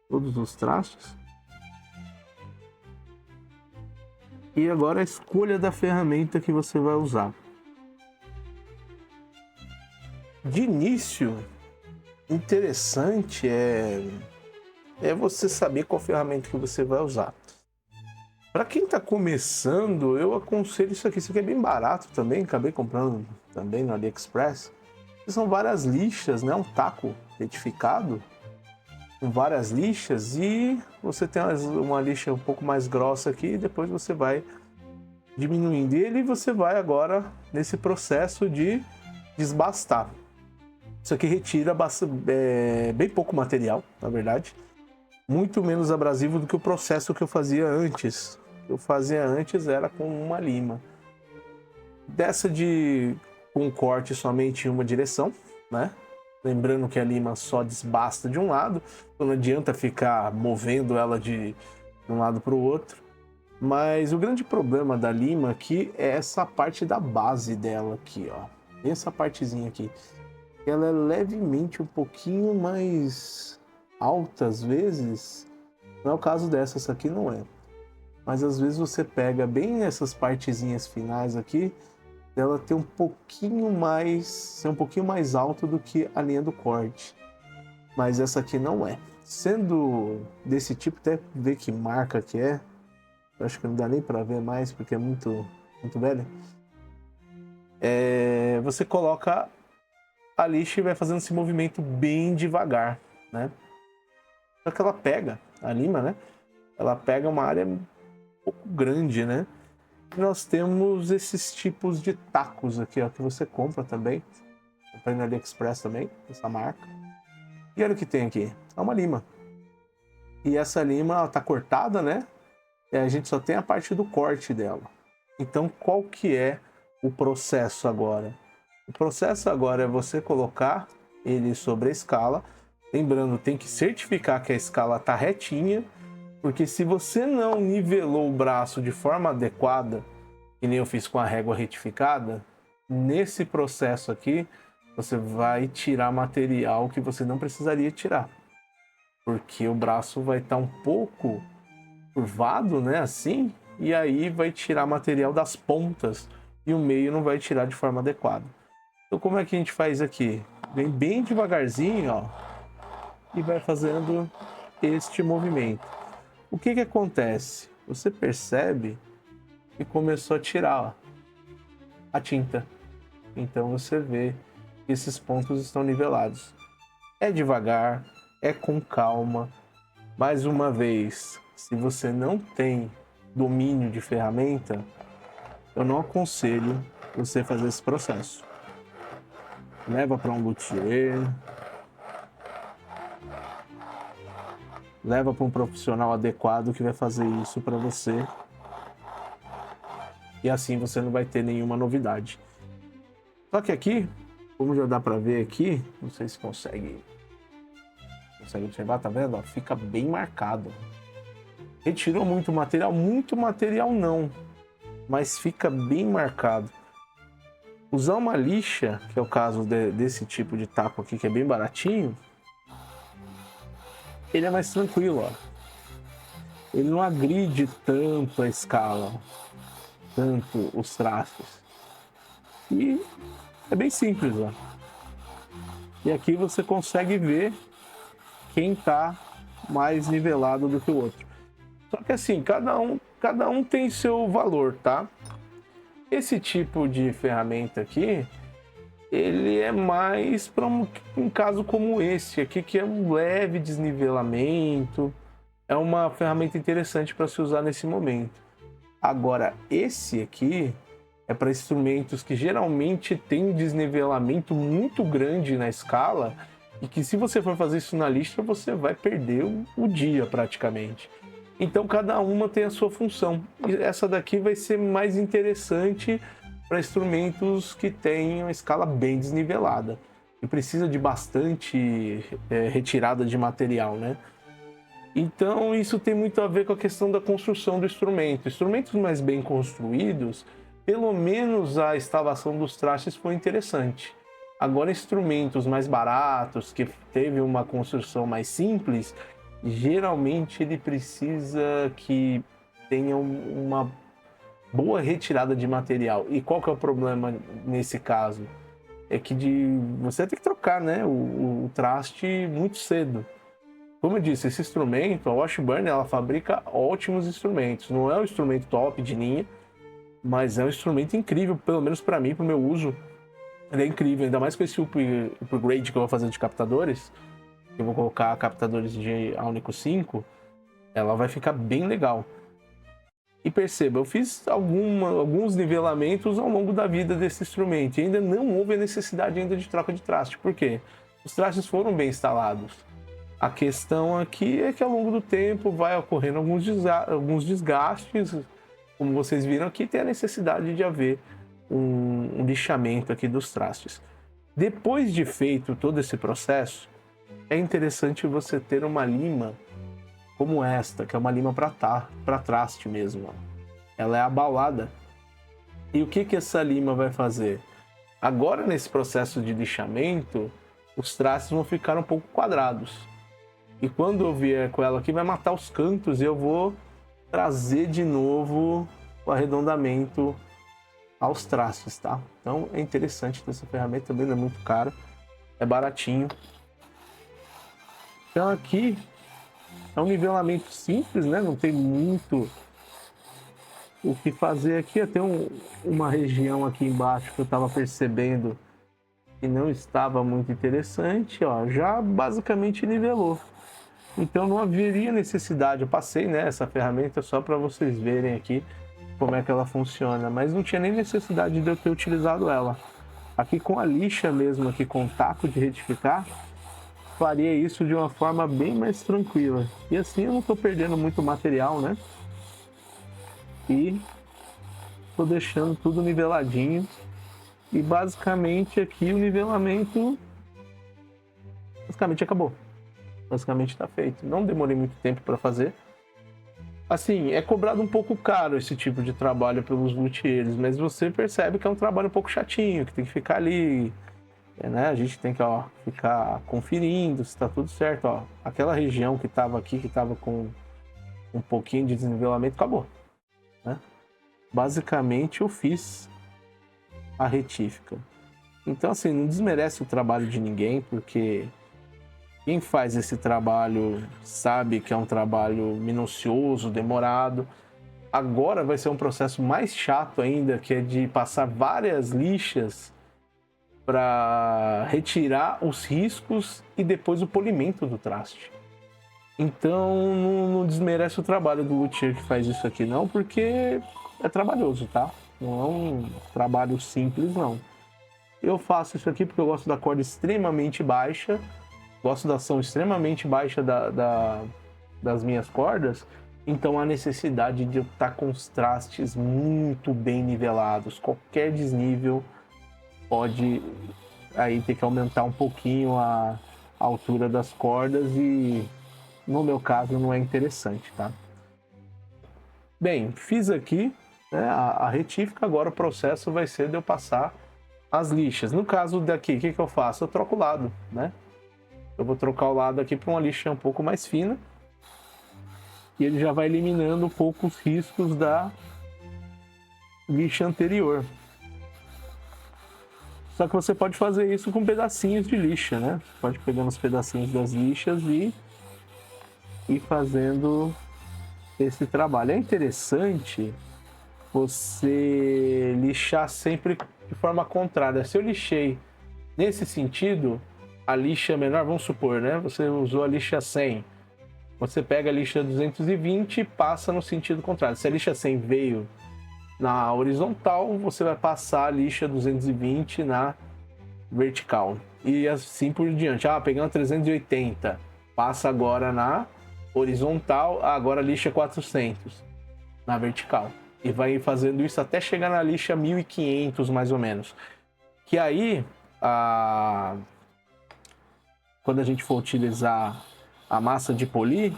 todos os traços. E agora a escolha da ferramenta que você vai usar. De início, interessante é você saber qual ferramenta que você vai usar. Para quem está começando, eu aconselho isso aqui. Isso aqui é bem barato também, acabei comprando também no AliExpress. São várias lixas, né? Um taco retificado com várias lixas, e você tem uma lixa um pouco mais grossa aqui, e depois você vai diminuindo ele e você vai agora nesse processo de desbastar. Isso aqui retira bem pouco material, na verdade. Muito menos abrasivo do que o processo que eu fazia antes. O que eu fazia antes era com uma lima. Dessa com um corte somente em uma direção, né? Lembrando que a lima só desbasta de um lado, então não adianta ficar movendo ela de um lado para o outro. Mas o grande problema da lima aqui é essa parte da base dela aqui, ó. Essa partezinha aqui. Ela é levemente um pouquinho mais alta às vezes. Não é o caso dessa, essa aqui não é. Mas às vezes você pega bem essas partezinhas finais aqui, ela tem um pouquinho mais alto do que a linha do corte. Mas essa aqui não é. Sendo desse tipo, até ver que marca que é. Eu acho que não dá nem para ver mais porque é muito velha. Você coloca a lixa e vai fazendo esse movimento bem devagar, né? Só que ela pega a lima, né? Ela pega uma área um pouco grande, né? E nós temos esses tipos de tacos aqui, ó, que você compra também. Comprei no AliExpress também, essa marca. E olha o que tem aqui. É uma lima. E essa lima, ela tá cortada, né? E a gente só tem a parte do corte dela. Então, qual que é o processo agora? O processo agora é você colocar ele sobre a escala. Lembrando, tem que certificar que a escala tá retinha, porque se você não nivelou o braço de forma adequada, que nem eu fiz com a régua retificada, nesse processo aqui, você vai tirar material que você não precisaria tirar. Porque o braço vai estar um pouco curvado, né, assim, e aí vai tirar material das pontas e o meio não vai tirar de forma adequada. Então como é que a gente faz aqui? Vem bem devagarzinho, ó, e vai fazendo este movimento. O que que acontece? Você percebe que começou a tirar, ó, a tinta. Então você vê que esses pontos estão nivelados. É devagar, é com calma. Mais uma vez, se você não tem domínio de ferramenta, eu não aconselho você fazer esse processo. Leva para um luthier, leva para um profissional adequado que vai fazer isso para você. E assim você não vai ter nenhuma novidade. Só que aqui, como já dá para ver aqui, não sei se consegue observar, tá vendo? Ó, fica bem marcado. Retirou muito material não, mas fica bem marcado. Usar uma lixa, que é o caso desse tipo de taco aqui, que é bem baratinho, ele é mais tranquilo, ó. Ele não agride tanto a escala, tanto os traços. E é bem simples, ó. E aqui você consegue ver quem tá mais nivelado do que o outro. Só que assim, cada um tem seu valor, tá? Esse tipo de ferramenta aqui, ele é mais para um caso como esse aqui, que é um leve desnivelamento. É uma ferramenta interessante para se usar nesse momento. Agora, esse aqui é para instrumentos que geralmente tem um desnivelamento muito grande na escala e que se você for fazer isso na lixa, você vai perder o dia praticamente. Então cada uma tem a sua função. E essa daqui vai ser mais interessante para instrumentos que têm uma escala bem desnivelada. E precisa de bastante retirada de material, né? Então isso tem muito a ver com a questão da construção do instrumento. Instrumentos mais bem construídos, pelo menos a instalação dos trastes foi interessante. Agora, instrumentos mais baratos, que teve uma construção mais simples, geralmente ele precisa que tenha uma boa retirada de material. E qual que é o problema nesse caso? É que você tem que trocar, né, o traste muito cedo. Como eu disse, esse instrumento, a Washburn, ela fabrica ótimos instrumentos. Não é um instrumento top de linha, mas é um instrumento incrível, pelo menos para mim, para o meu uso. Ele é incrível, ainda mais com esse upgrade que eu vou fazer de captadores. Eu vou colocar captadores de Alnico 5, ela vai ficar bem legal. E perceba, eu fiz alguns nivelamentos ao longo da vida desse instrumento e ainda não houve a necessidade ainda de troca de traste. Por quê? Os trastes foram bem instalados. A questão aqui é que ao longo do tempo vai ocorrendo alguns desgastes. Como vocês viram aqui, tem a necessidade de haver um lixamento aqui dos trastes. Depois de feito todo esse processo, é interessante você ter uma lima como esta, que é uma lima para traste mesmo. Ó. Ela é abalada. E o que essa lima vai fazer? Agora, nesse processo de lixamento, os trastes vão ficar um pouco quadrados. E quando eu vier com ela aqui, vai matar os cantos e eu vou trazer de novo o arredondamento aos trastes, tá? Então é interessante ter essa ferramenta, também não é muito cara, é baratinho. Então aqui é um nivelamento simples, né? Não tem muito o que fazer aqui. Tem uma região aqui embaixo que eu estava percebendo que não estava muito interessante, ó, já basicamente nivelou. Então não haveria necessidade, eu passei, né, essa ferramenta só para vocês verem aqui como é que ela funciona, mas não tinha nem necessidade de eu ter utilizado ela. Aqui com a lixa mesmo, aqui com o taco de retificar, faria isso de uma forma bem mais tranquila. E assim eu não estou perdendo muito material, né? E estou deixando tudo niveladinho. E basicamente aqui o nivelamento basicamente acabou. Basicamente está feito. Não demorei muito tempo para fazer. Assim, é cobrado um pouco caro esse tipo de trabalho pelos luthiers, mas você percebe que é um trabalho um pouco chatinho, que tem que ficar ali, né? A gente tem que, ó, ficar conferindo se está tudo certo, ó. Aquela região que estava aqui, que estava com um pouquinho de desnivelamento, acabou, né? Basicamente eu fiz a retífica. Então, assim, não desmerece o trabalho de ninguém, porque quem faz esse trabalho sabe que é um trabalho minucioso, demorado. Agora vai ser um processo mais chato ainda, que é de passar várias lixas para retirar os riscos e depois o polimento do traste. Então não desmerece o trabalho do luthier que faz isso aqui não, porque é trabalhoso, tá? Não é um trabalho simples, não. Eu faço isso aqui porque eu gosto da corda extremamente baixa, gosto da ação extremamente baixa das minhas cordas, então há necessidade de eu estar com os trastes muito bem nivelados. Qualquer desnível pode aí ter que aumentar um pouquinho a altura das cordas e no meu caso não é interessante, tá? Bem, fiz aqui, né, a retífica, agora o processo vai ser de eu passar as lixas. No caso daqui, o que eu faço? Eu troco o lado, né? Eu vou trocar o lado aqui para uma lixa um pouco mais fina e ele já vai eliminando um pouco os riscos da lixa anterior. Só que você pode fazer isso com pedacinhos de lixa, né? Você pode pegar uns pedacinhos das lixas e ir fazendo esse trabalho. É interessante você lixar sempre de forma contrária. Se eu lixei nesse sentido, a lixa menor, vamos supor, né? Você usou a lixa 100. Você pega a lixa 220 e passa no sentido contrário. Se a lixa 100 veio na horizontal, você vai passar a lixa 220 na vertical. E assim por diante. Pegando 380, passa agora na horizontal, agora a lixa 400 na vertical. E vai fazendo isso até chegar na lixa 1500, mais ou menos. Que aí, quando a gente for utilizar a massa de polir,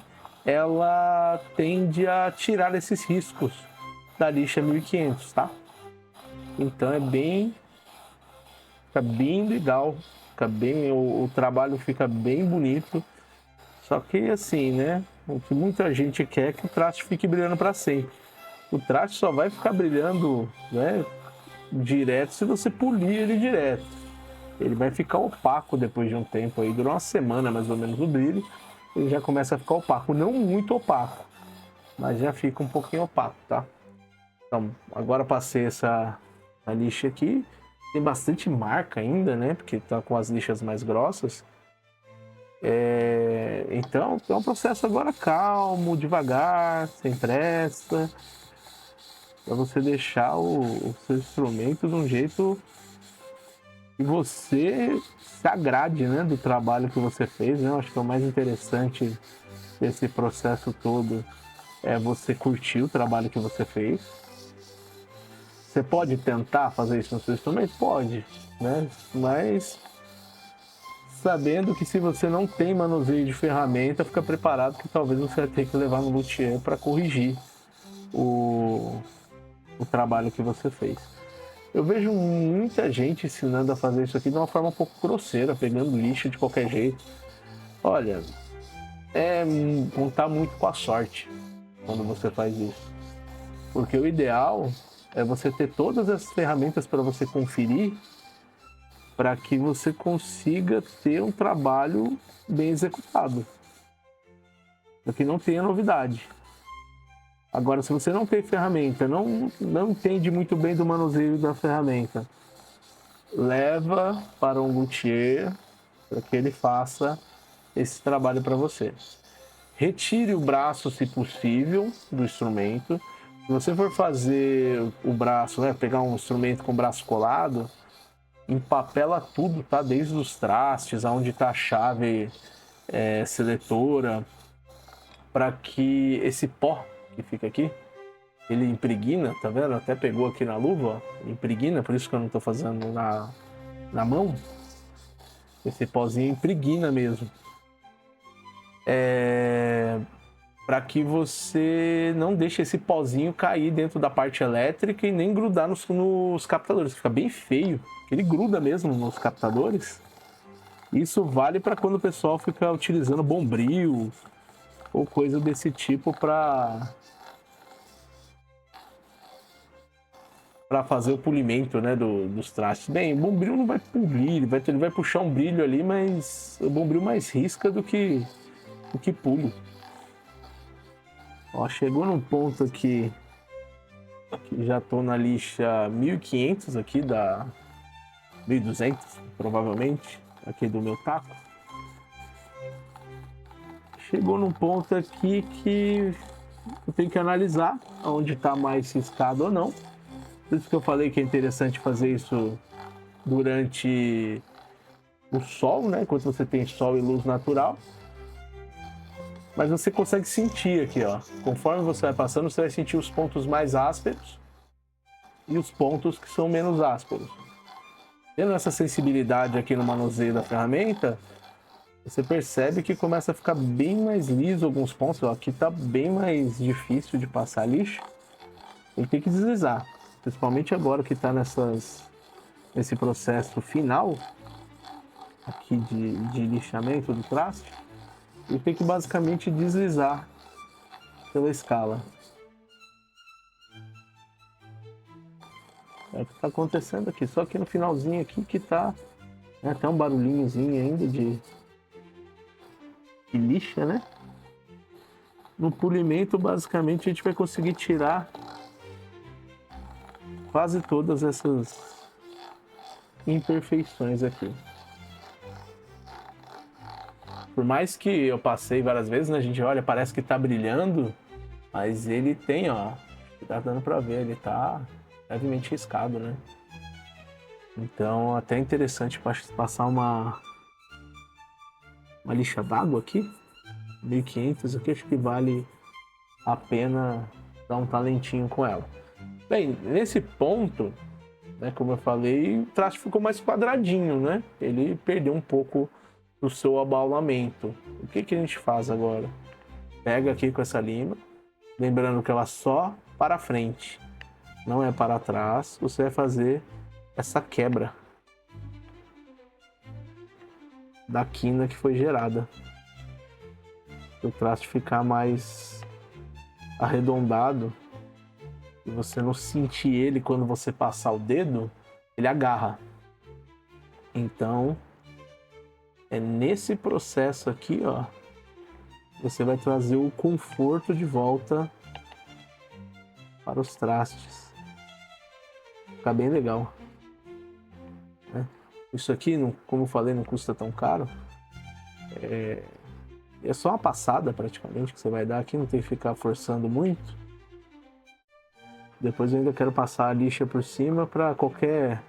ela tende a tirar esses riscos da lixa 1500, tá? Então fica bem legal, o trabalho fica bem bonito. Só que assim, né? O que muita gente quer é que o traste fique brilhando para sempre. O traste só vai ficar brilhando, né, direto se você polir ele direto. Ele vai ficar opaco depois de um tempo aí, dura uma semana mais ou menos o brilho, ele já começa a ficar opaco, não muito opaco, mas já fica um pouquinho opaco, tá? Então, agora passei a lixa aqui, tem bastante marca ainda, né? Porque tá com as lixas mais grossas. Então, é um processo agora calmo, devagar, sem pressa, para você deixar o seu instrumento de um jeito que você se agrade, né, do trabalho que você fez, né? Eu acho que é o mais interessante desse processo todo é você curtir o trabalho que você fez. Você pode tentar fazer isso no seu instrumento? Pode, né? Mas sabendo que se você não tem manuseio de ferramenta, fica preparado que talvez você vai ter que levar no luthier para corrigir o trabalho que você fez. Eu vejo muita gente ensinando a fazer isso aqui de uma forma um pouco grosseira, pegando lixo de qualquer jeito. Olha, contar muito com a sorte quando você faz isso. Porque o ideal é você ter todas as ferramentas para você conferir para que você consiga ter um trabalho bem executado. Para que não tenha novidade. Agora, se você não tem ferramenta, não entende muito bem do manuseio da ferramenta, leva para um luthier para que ele faça esse trabalho para você. Retire o braço, se possível, do instrumento. Se você for fazer o braço, né, pegar um instrumento com o braço colado, empapela tudo, tá? Desde os trastes, aonde está a chave seletora, para que esse pó que fica aqui, ele impregna, tá vendo? Até pegou aqui na luva, ó, impregna, por isso que eu não estou fazendo na mão. Esse pozinho impregna mesmo. Para que você não deixe esse pozinho cair dentro da parte elétrica e nem grudar nos captadores. Fica bem feio, ele gruda mesmo nos captadores. Isso vale para quando o pessoal fica utilizando bombril ou coisa desse tipo para fazer o polimento, né, dos trastes. Bem, o bombril não vai polir, ele vai puxar um brilho ali, mas o bombril mais risca do que pule. Ó, chegou num ponto aqui que já tô na lixa 1500 aqui, da 1200 provavelmente, aqui do meu taco. Chegou num ponto aqui que eu tenho que analisar onde está mais riscado ou não. Por isso que eu falei que é interessante fazer isso durante o sol, né? Quando você tem sol e luz natural. Mas você consegue sentir aqui, ó. Conforme você vai passando, você vai sentir os pontos mais ásperos e os pontos que são menos ásperos. Tendo essa sensibilidade aqui no manuseio da ferramenta, você percebe que começa a ficar bem mais liso alguns pontos. Ó, aqui tá bem mais difícil de passar lixo. Ele tem que deslizar, principalmente agora que está nesse processo final aqui de lixamento do traste. Ele tem que basicamente deslizar pela escala. É o que está acontecendo aqui, só que no finalzinho aqui que tá até um barulhinhozinho ainda de lixa, né? No polimento, basicamente, a gente vai conseguir tirar quase todas essas imperfeições aqui. Por mais que eu passei várias vezes, né, a gente olha, parece que tá brilhando, mas ele tem, ó, tá dando pra ver, ele tá levemente riscado, né? Então, até interessante passar uma lixa d'água aqui, 1500 aqui, acho que vale a pena dar um talentinho com ela. Bem, nesse ponto, né, como eu falei, o traste ficou mais quadradinho, né? Ele perdeu um pouco do seu abaulamento. O que a gente faz agora? Pega aqui com essa lima, lembrando que ela só para frente. não é para trás, você vai fazer essa quebra da quina que foi gerada. O traste ficar mais arredondado e você não sentir ele quando você passar o dedo, ele agarra. Então, é nesse processo aqui, ó, você vai trazer o conforto de volta para os trastes. Fica bem legal, né? Isso aqui, como eu falei, não custa tão caro. É só uma passada praticamente que você vai dar aqui, não tem que ficar forçando muito. Depois eu ainda quero passar a lixa por cima para qualquer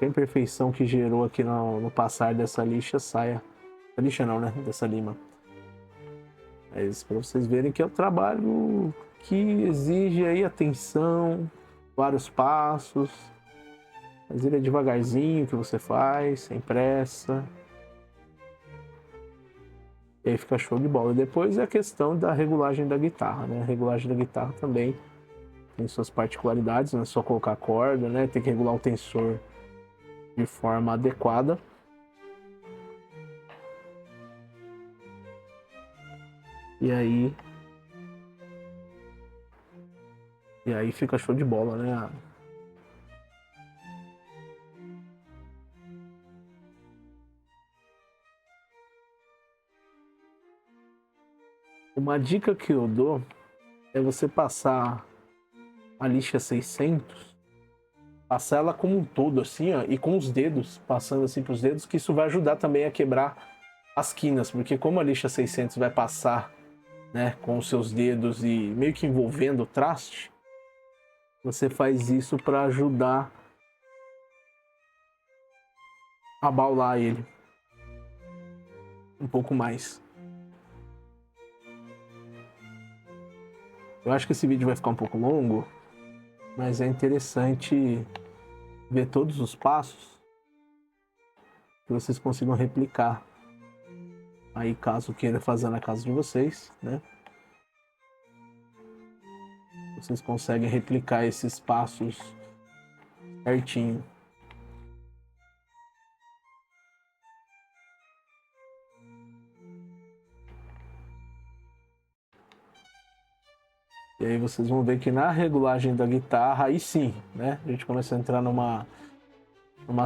imperfeição que gerou aqui no passar dessa lixa saia. A lixa não, né? Dessa lima. Mas para vocês verem que é um trabalho que exige aí atenção, vários passos. Mas ele é devagarzinho que você faz, sem pressa. E aí fica show de bola. Depois é a questão da regulagem da guitarra, né? A regulagem da guitarra também tem suas particularidades, não é só colocar a corda, né? Tem que regular o tensor de forma adequada. E aí fica show de bola, né? Uma dica que eu dou é você passar a lixa 600, passar ela como um todo, assim, ó, e com os dedos, passando assim pros dedos, que isso vai ajudar também a quebrar as quinas, porque como a lixa 600 vai passar, né, com os seus dedos e meio que envolvendo o traste, você faz isso para ajudar a abaular ele um pouco mais. Eu acho que esse vídeo vai ficar um pouco longo, mas é interessante ver todos os passos que vocês consigam replicar. Aí, caso queira fazer na casa de vocês, né? Vocês conseguem replicar esses passos certinho. E aí vocês vão ver que na regulagem da guitarra, aí sim, né? A gente começa a entrar numa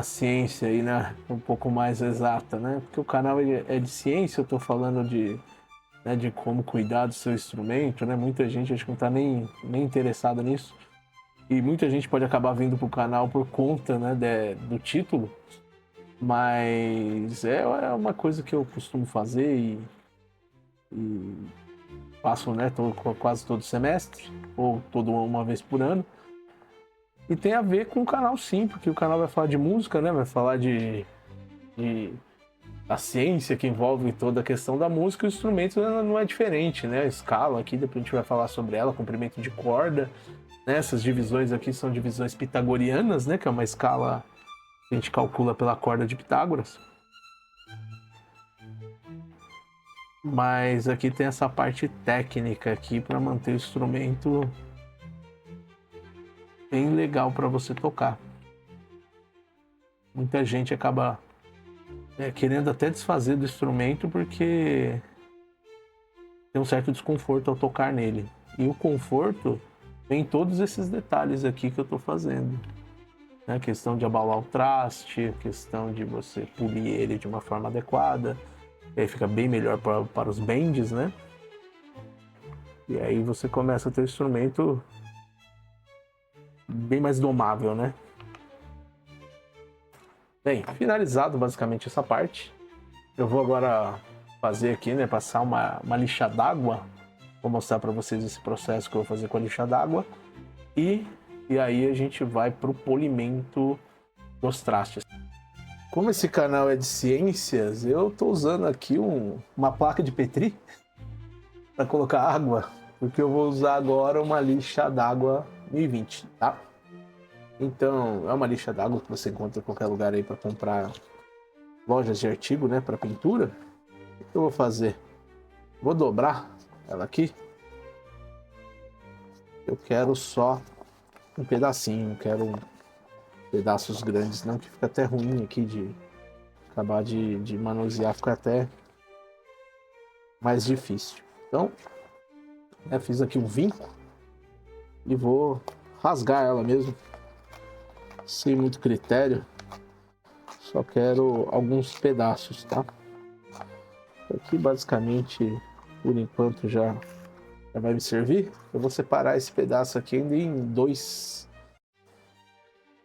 ciência aí, né? Um pouco mais exata, né? Porque o canal é de ciência, eu tô falando de como cuidar do seu instrumento, né? Muita gente acho que não tá nem interessada nisso. E muita gente pode acabar vindo pro canal por conta, né, do título. Mas é uma coisa que eu costumo fazer e faço, né, quase todo semestre, ou uma vez por ano. E tem a ver com o canal sim, porque o canal vai falar de música, né? Vai falar da ciência que envolve toda a questão da música. O instrumento não é diferente, né? A escala aqui, depois a gente vai falar sobre ela, comprimento de corda. Né? Essas divisões aqui são divisões pitagorianas, né? Que é uma escala que a gente calcula pela corda de Pitágoras. Mas aqui tem essa parte técnica aqui para manter o instrumento bem legal para você tocar. Muita gente acaba querendo até desfazer do instrumento porque tem um certo desconforto ao tocar nele. E o conforto vem em todos esses detalhes aqui que eu estou fazendo. A questão de abaular o traste, a questão de você polir ele de uma forma adequada. E aí fica bem melhor para os bends, né? E aí você começa a ter um instrumento bem mais domável, né? Bem, finalizado basicamente essa parte, eu vou agora fazer aqui, né, passar uma lixa d'água. Vou mostrar para vocês esse processo que eu vou fazer com a lixa d'água. E aí a gente vai pro polimento dos trastes. Como esse canal é de ciências, eu tô usando aqui uma placa de Petri para colocar água, porque eu vou usar agora uma lixa d'água 1020, tá? Então, é uma lixa d'água que você encontra em qualquer lugar aí para comprar, lojas de artigo, né, para pintura. O que eu vou fazer? Vou dobrar ela aqui. Eu quero só um pedacinho, não quero pedaços grandes não, que fica até ruim aqui de acabar de manusear, fica até mais difícil. Então, fiz aqui um vinco e vou rasgar ela mesmo, sem muito critério. Só quero alguns pedaços, tá? Aqui basicamente, por enquanto, já vai me servir. Eu vou separar esse pedaço aqui ainda em dois.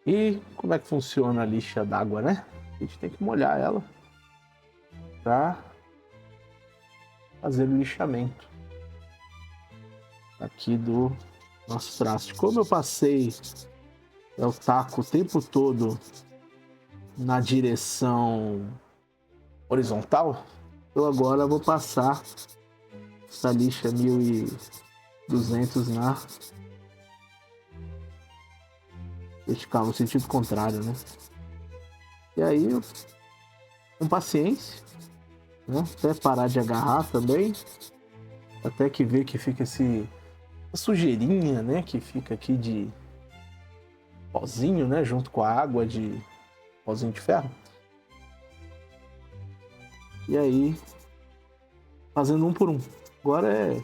E como é que funciona a lixa d'água, né? A gente tem que molhar ela para fazer o lixamento aqui do nosso traste. Como eu passei o taco o tempo todo na direção horizontal, eu agora vou passar essa lixa 1200 na vertical, no sentido contrário, né? E aí, com paciência, né? Até parar de agarrar também, até que ver que fica essa sujeirinha, né? Que fica aqui de pozinho, né? Junto com a água de pozinho de ferro. E aí, fazendo um por um. Agora é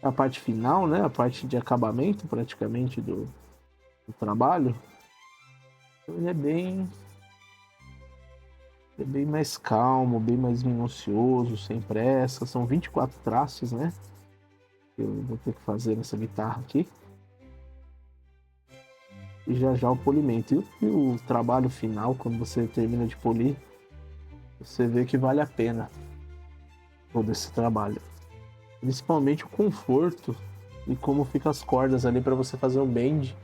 a parte final, né? A parte de acabamento, praticamente, do trabalho. Então, ele é bem mais calmo, bem mais minucioso, sem pressa. São 24 traços, né? Que eu vou ter que fazer nessa guitarra aqui. E já o polimento. E o trabalho final, quando você termina de polir, você vê que vale a pena todo esse trabalho. Principalmente o conforto e como fica as cordas ali para você fazer um bend.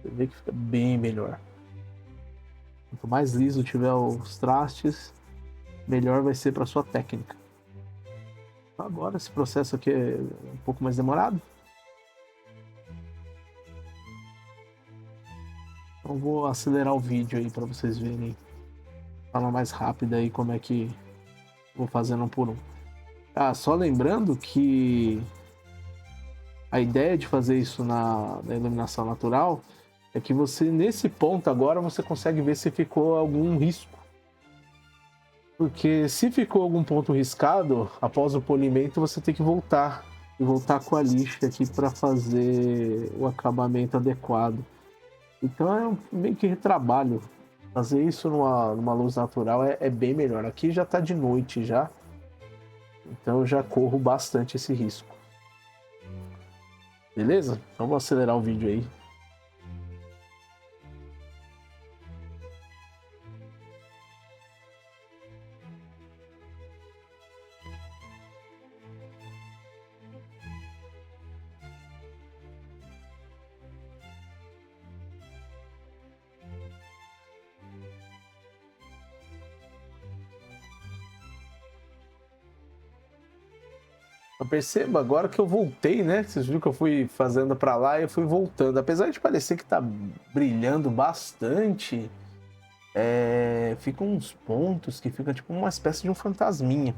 Você vê que fica bem melhor. Quanto mais liso tiver os trastes, melhor vai ser para sua técnica. Agora esse processo aqui é um pouco mais demorado. Então vou acelerar o vídeo aí para vocês verem. Falar mais rápido aí como é que vou fazendo um por um. Só lembrando que a ideia de fazer isso na iluminação natural é que você, nesse ponto agora, você consegue ver se ficou algum risco. Porque se ficou algum ponto riscado, após o polimento, você tem que voltar. E voltar com a lixa aqui para fazer o acabamento adequado. Então é meio que retrabalho. Fazer isso numa luz natural é bem melhor. Aqui já está de noite já. Então eu já corro bastante esse risco. Beleza? Então vou acelerar o vídeo aí. Eu percebo agora que eu voltei, né? Vocês viram que eu fui fazendo para lá e eu fui voltando. Apesar de parecer que tá brilhando bastante, ficam uns pontos que fica tipo uma espécie de um fantasminha.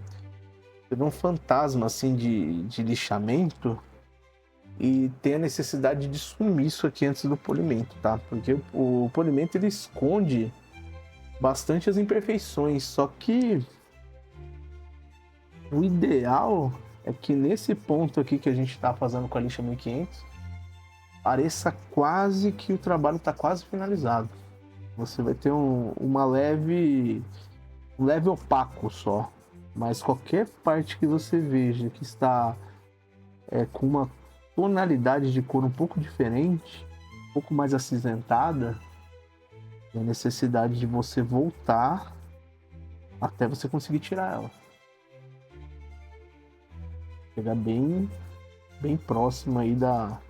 Você vê um fantasma assim de lixamento e tem a necessidade de sumir isso aqui antes do polimento, tá? Porque o polimento ele esconde bastante as imperfeições, só que o ideal é que nesse ponto aqui que a gente está fazendo com a lixa 1500 pareça quase que o trabalho está quase finalizado. Você vai ter um leve opaco só, mas qualquer parte que você veja que está com uma tonalidade de cor um pouco diferente, um pouco mais acinzentada, é a necessidade de você voltar até você conseguir tirar ela. Chegar bem próximo aí da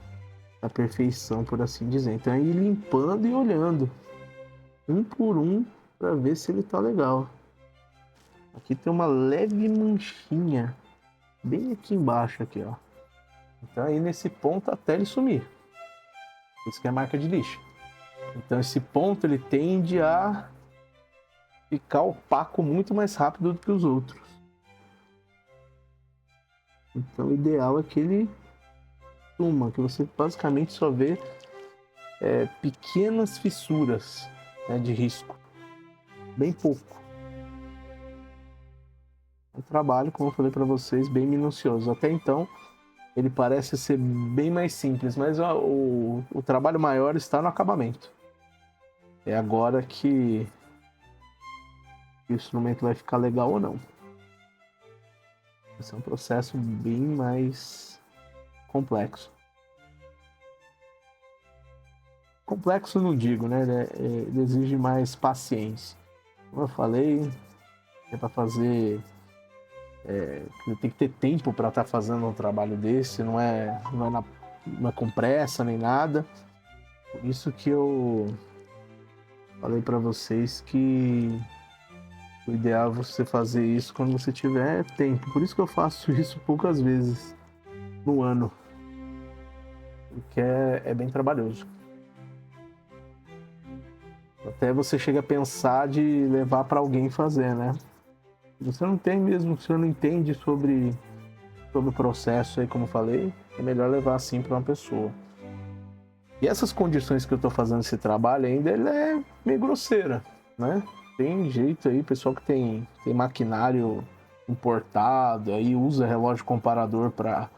perfeição, por assim dizer. Então é ir limpando e olhando um por um para ver se ele tá legal. Aqui tem uma leve manchinha bem aqui embaixo aqui, ó. Então aí nesse ponto até ele sumir. Isso que é a marca de lixo. Então esse ponto ele tende a ficar opaco muito mais rápido do que os outros. Então o ideal é que ele uma, que você basicamente só vê pequenas fissuras, né, de risco. Bem pouco. Um trabalho, como eu falei para vocês, bem minucioso. Até então, ele parece ser bem mais simples, mas o trabalho maior está no acabamento. É agora que o instrumento vai ficar legal ou não. Esse é um processo bem mais complexo. Complexo não digo, né? Ele exige mais paciência. Como eu falei, é para fazer... tem que ter tempo para estar fazendo um trabalho desse, não é com pressa nem nada. Por isso que eu falei para vocês que o ideal é você fazer isso quando você tiver tempo. Por isso que eu faço isso poucas vezes no ano, porque é bem trabalhoso. Até você chega a pensar de levar para alguém fazer, né? Você não tem mesmo, você não entende sobre o processo aí, como eu falei, é melhor levar assim para uma pessoa. E essas condições que eu estou fazendo esse trabalho ainda, ele é meio grosseira, né? Tem jeito aí, pessoal que tem maquinário importado, aí usa relógio comparador para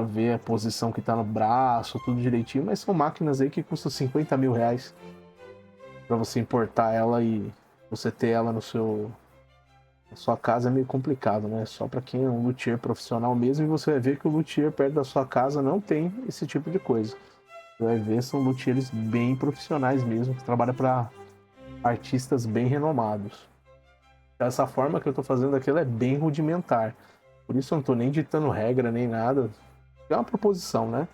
ver a posição que está no braço, tudo direitinho, mas são máquinas aí que custam 50 mil reais para você importar ela e você ter ela na sua casa é meio complicado, né? Só para quem é um luthier profissional mesmo, e você vai ver que o luthier perto da sua casa não tem esse tipo de coisa. Você vai ver, são luthiers bem profissionais mesmo, que trabalham para artistas bem renomados. Essa forma que eu estou fazendo aqui, ela é bem rudimentar. Por isso eu não estou nem ditando regra nem nada. É uma proposição, né?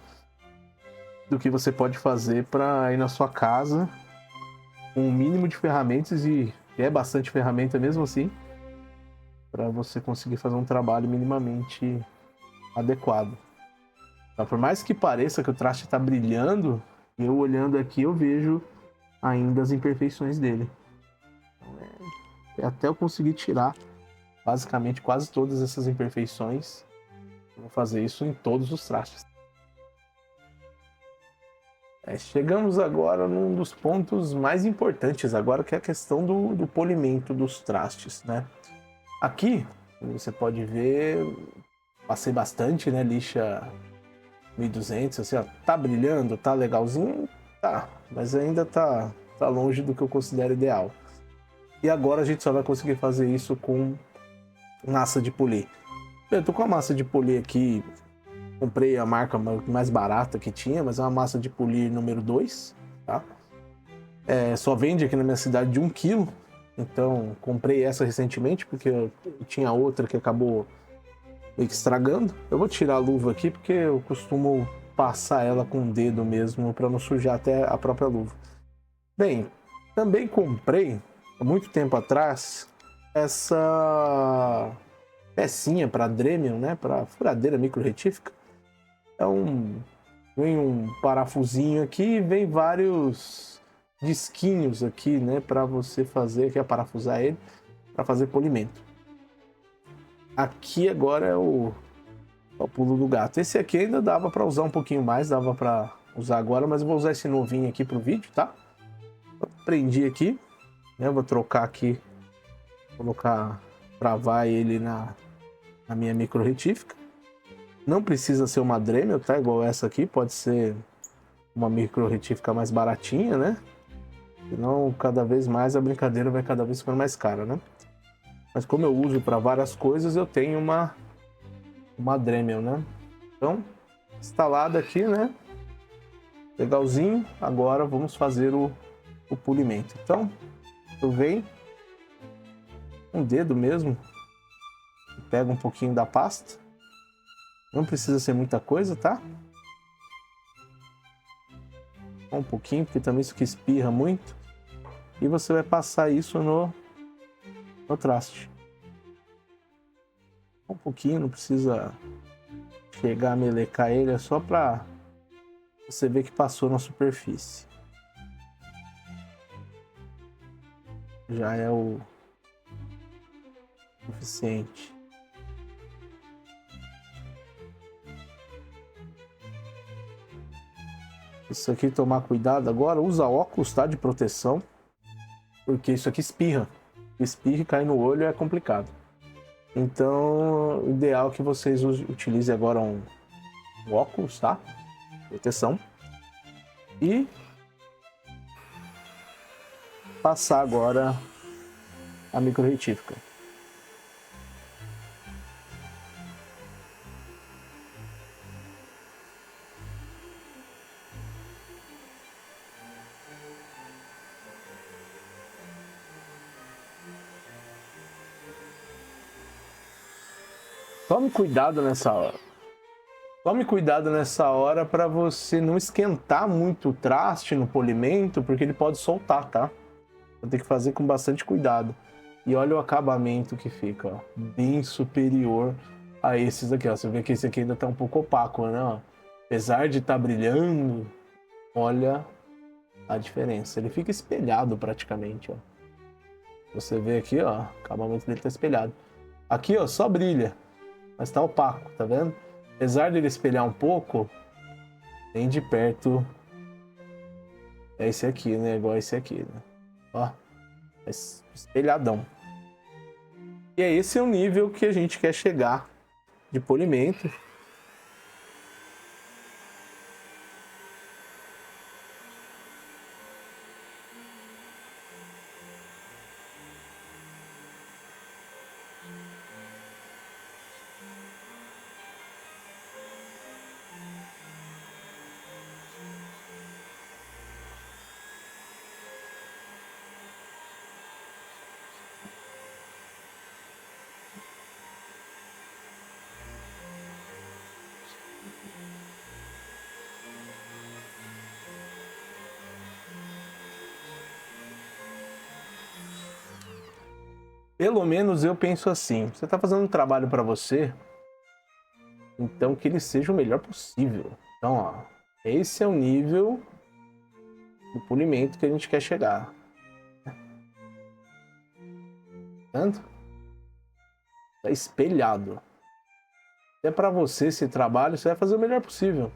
Do que você pode fazer para ir na sua casa com o mínimo de ferramentas, e é bastante ferramenta mesmo assim, para você conseguir fazer um trabalho minimamente adequado. Então, por mais que pareça que o traste está brilhando, eu olhando aqui eu vejo ainda as imperfeições dele. Então, até eu conseguir tirar basicamente quase todas essas imperfeições, eu vou fazer isso em todos os trastes. Chegamos agora num dos pontos mais importantes agora, que é a questão do polimento dos trastes, né? Aqui, você pode ver, passei bastante, né, lixa 1200, assim, ó, tá brilhando, tá legalzinho, tá, mas ainda tá longe do que eu considero ideal. E agora a gente só vai conseguir fazer isso com massa de polir. Eu tô com a massa de polir aqui, comprei a marca mais barata que tinha, mas é uma massa de polir número 2, tá? Só vende aqui na minha cidade de 1 kg, então comprei essa recentemente, porque eu tinha outra que acabou meio que estragando. Eu vou tirar a luva aqui, porque eu costumo passar ela com o dedo mesmo, para não sujar até a própria luva. Bem, também comprei, há muito tempo atrás, essa pecinha para Dremel, né, para furadeira micro-retífica. Vem um parafusinho aqui e vem vários disquinhos aqui, né, para você fazer, que é parafusar ele, para fazer polimento. Aqui agora é o pulo do gato. Esse aqui ainda dava para usar um pouquinho mais, dava para usar agora, mas eu vou usar esse novinho aqui pro vídeo, tá? Prendi aqui, né, eu vou trocar aqui, travar ele na minha micro-retífica. Não precisa ser uma Dremel, tá? Igual essa aqui, pode ser uma micro-retífica mais baratinha, né? Senão, cada vez mais a brincadeira vai cada vez ficando mais cara, né? Mas como eu uso para várias coisas, eu tenho uma Dremel, né? Então, instalada aqui, né? Legalzinho. Agora vamos fazer o polimento. Então, eu venho com o dedo mesmo, pego um pouquinho da pasta. Não precisa ser muita coisa, tá? Um pouquinho, porque também isso aqui espirra muito. E você vai passar isso no traste. Um pouquinho, não precisa chegar a melecar ele, é só para você ver que passou na superfície. Já é o suficiente. Isso aqui tomar cuidado agora, usa óculos, tá? De proteção, porque isso aqui espirra. Espirra e cai no olho é complicado. Então, o ideal é que vocês utilizem agora um óculos, tá? Proteção. E passar agora a micro-retífica. Tome cuidado nessa hora. Tome cuidado nessa hora para você não esquentar muito o traste no polimento, porque ele pode soltar, tá? Vai ter que fazer com bastante cuidado. E olha o acabamento que fica, ó, bem superior a esses aqui, ó. Você vê que esse aqui ainda tá um pouco opaco, né? Ó. Apesar de estar brilhando, olha a diferença. Ele fica espelhado praticamente, ó. Você vê aqui, ó, o acabamento dele tá espelhado. Aqui, ó, só brilha, mas tá opaco, tá vendo? Apesar dele espelhar um pouco, bem de perto é esse aqui, né? Igual esse aqui, né? Ó, espelhadão. E é esse o nível que a gente quer chegar de polimento. Pelo menos eu penso assim, você está fazendo um trabalho para você, então que ele seja o melhor possível. Então, ó, esse é o nível do polimento que a gente quer chegar. Tanto tá espelhado. Se é para você esse trabalho, você vai fazer o melhor possível.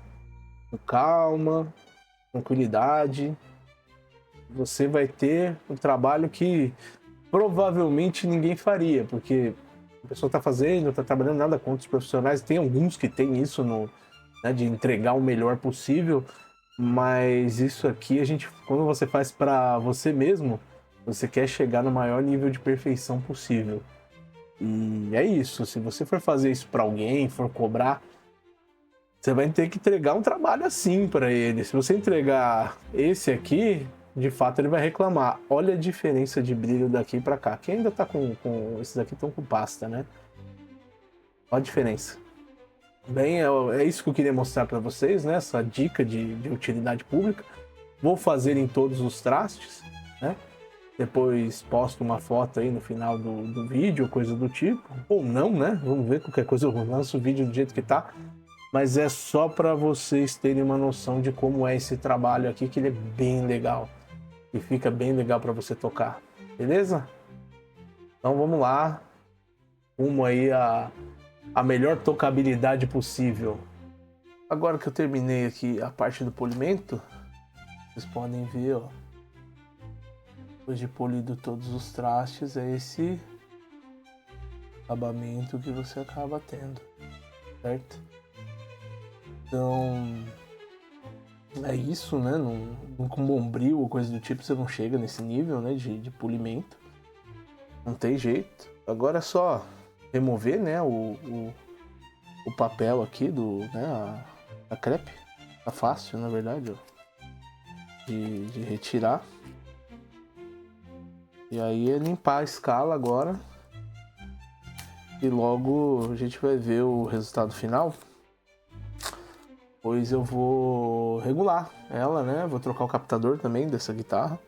Com calma, tranquilidade. Você vai ter um trabalho que provavelmente ninguém faria, porque a pessoa está fazendo, está trabalhando, nada contra os profissionais. Tem alguns que têm isso né, de entregar o melhor possível, mas isso aqui a gente, quando você faz para você mesmo, você quer chegar no maior nível de perfeição possível. E é isso. Se você for fazer isso para alguém, for cobrar, você vai ter que entregar um trabalho assim para ele. Se você entregar esse aqui, de fato ele vai reclamar. Olha a diferença de brilho daqui para cá. Quem ainda tá com esses aqui estão com pasta, né? Olha a diferença. Bem, é isso que eu queria mostrar para vocês, né? Essa dica de utilidade pública. Vou fazer em todos os trastes, né? Depois posto uma foto aí no final do vídeo, coisa do tipo. Ou não, né? Vamos ver, qualquer coisa eu lanço o vídeo do jeito que tá. Mas é só para vocês terem uma noção de como é esse trabalho aqui, que ele é bem legal. E fica bem legal para você tocar. Beleza? Então vamos lá. Rumo aí a melhor tocabilidade possível. Agora que eu terminei aqui a parte do polimento, vocês podem ver, ó. Depois de polido todos os trastes, é esse acabamento que você acaba tendo, certo? Então, é isso, né? Com bombril ou coisa do tipo, você não chega nesse nível, né? De polimento. Não tem jeito. Agora é só remover, né? O papel aqui né? A crepe. Tá fácil, na verdade, ó. De retirar. E aí é limpar a escala agora. E logo a gente vai ver o resultado final. Pois eu vou regular ela, né? Vou trocar o captador também dessa guitarra.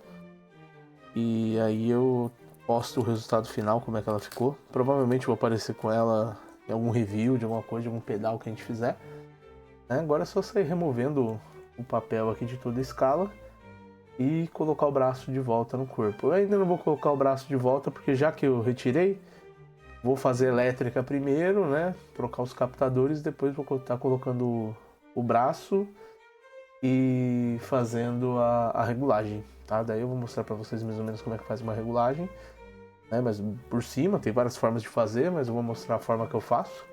E aí eu posto o resultado final, como é que ela ficou. Provavelmente vou aparecer com ela em algum review de alguma coisa, de algum pedal que a gente fizer. Né? Agora é só sair removendo o papel aqui de toda a escala e colocar o braço de volta no corpo. Eu ainda não vou colocar o braço de volta, porque já que eu retirei, vou fazer elétrica primeiro, né? Trocar os captadores, depois vou estar colocando o braço e fazendo a regulagem, tá? Daí eu vou mostrar para vocês mais ou menos como é que faz uma regulagem, né? Mas por cima tem várias formas de fazer, mas eu vou mostrar a forma que eu faço,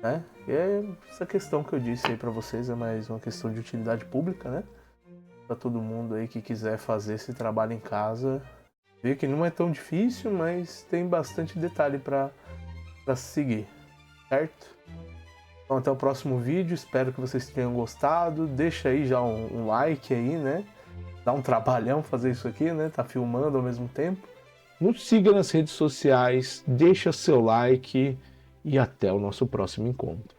né? E é essa questão que eu disse aí para vocês é mais uma questão de utilidade pública, né? Para todo mundo aí que quiser fazer esse trabalho em casa, ver que não é tão difícil, mas tem bastante detalhe para seguir, certo? Então até o próximo vídeo, espero que vocês tenham gostado, deixa aí já um like aí, né? Dá um trabalhão fazer isso aqui, né? Tá filmando ao mesmo tempo. Nos siga nas redes sociais, deixa seu like e até o nosso próximo encontro.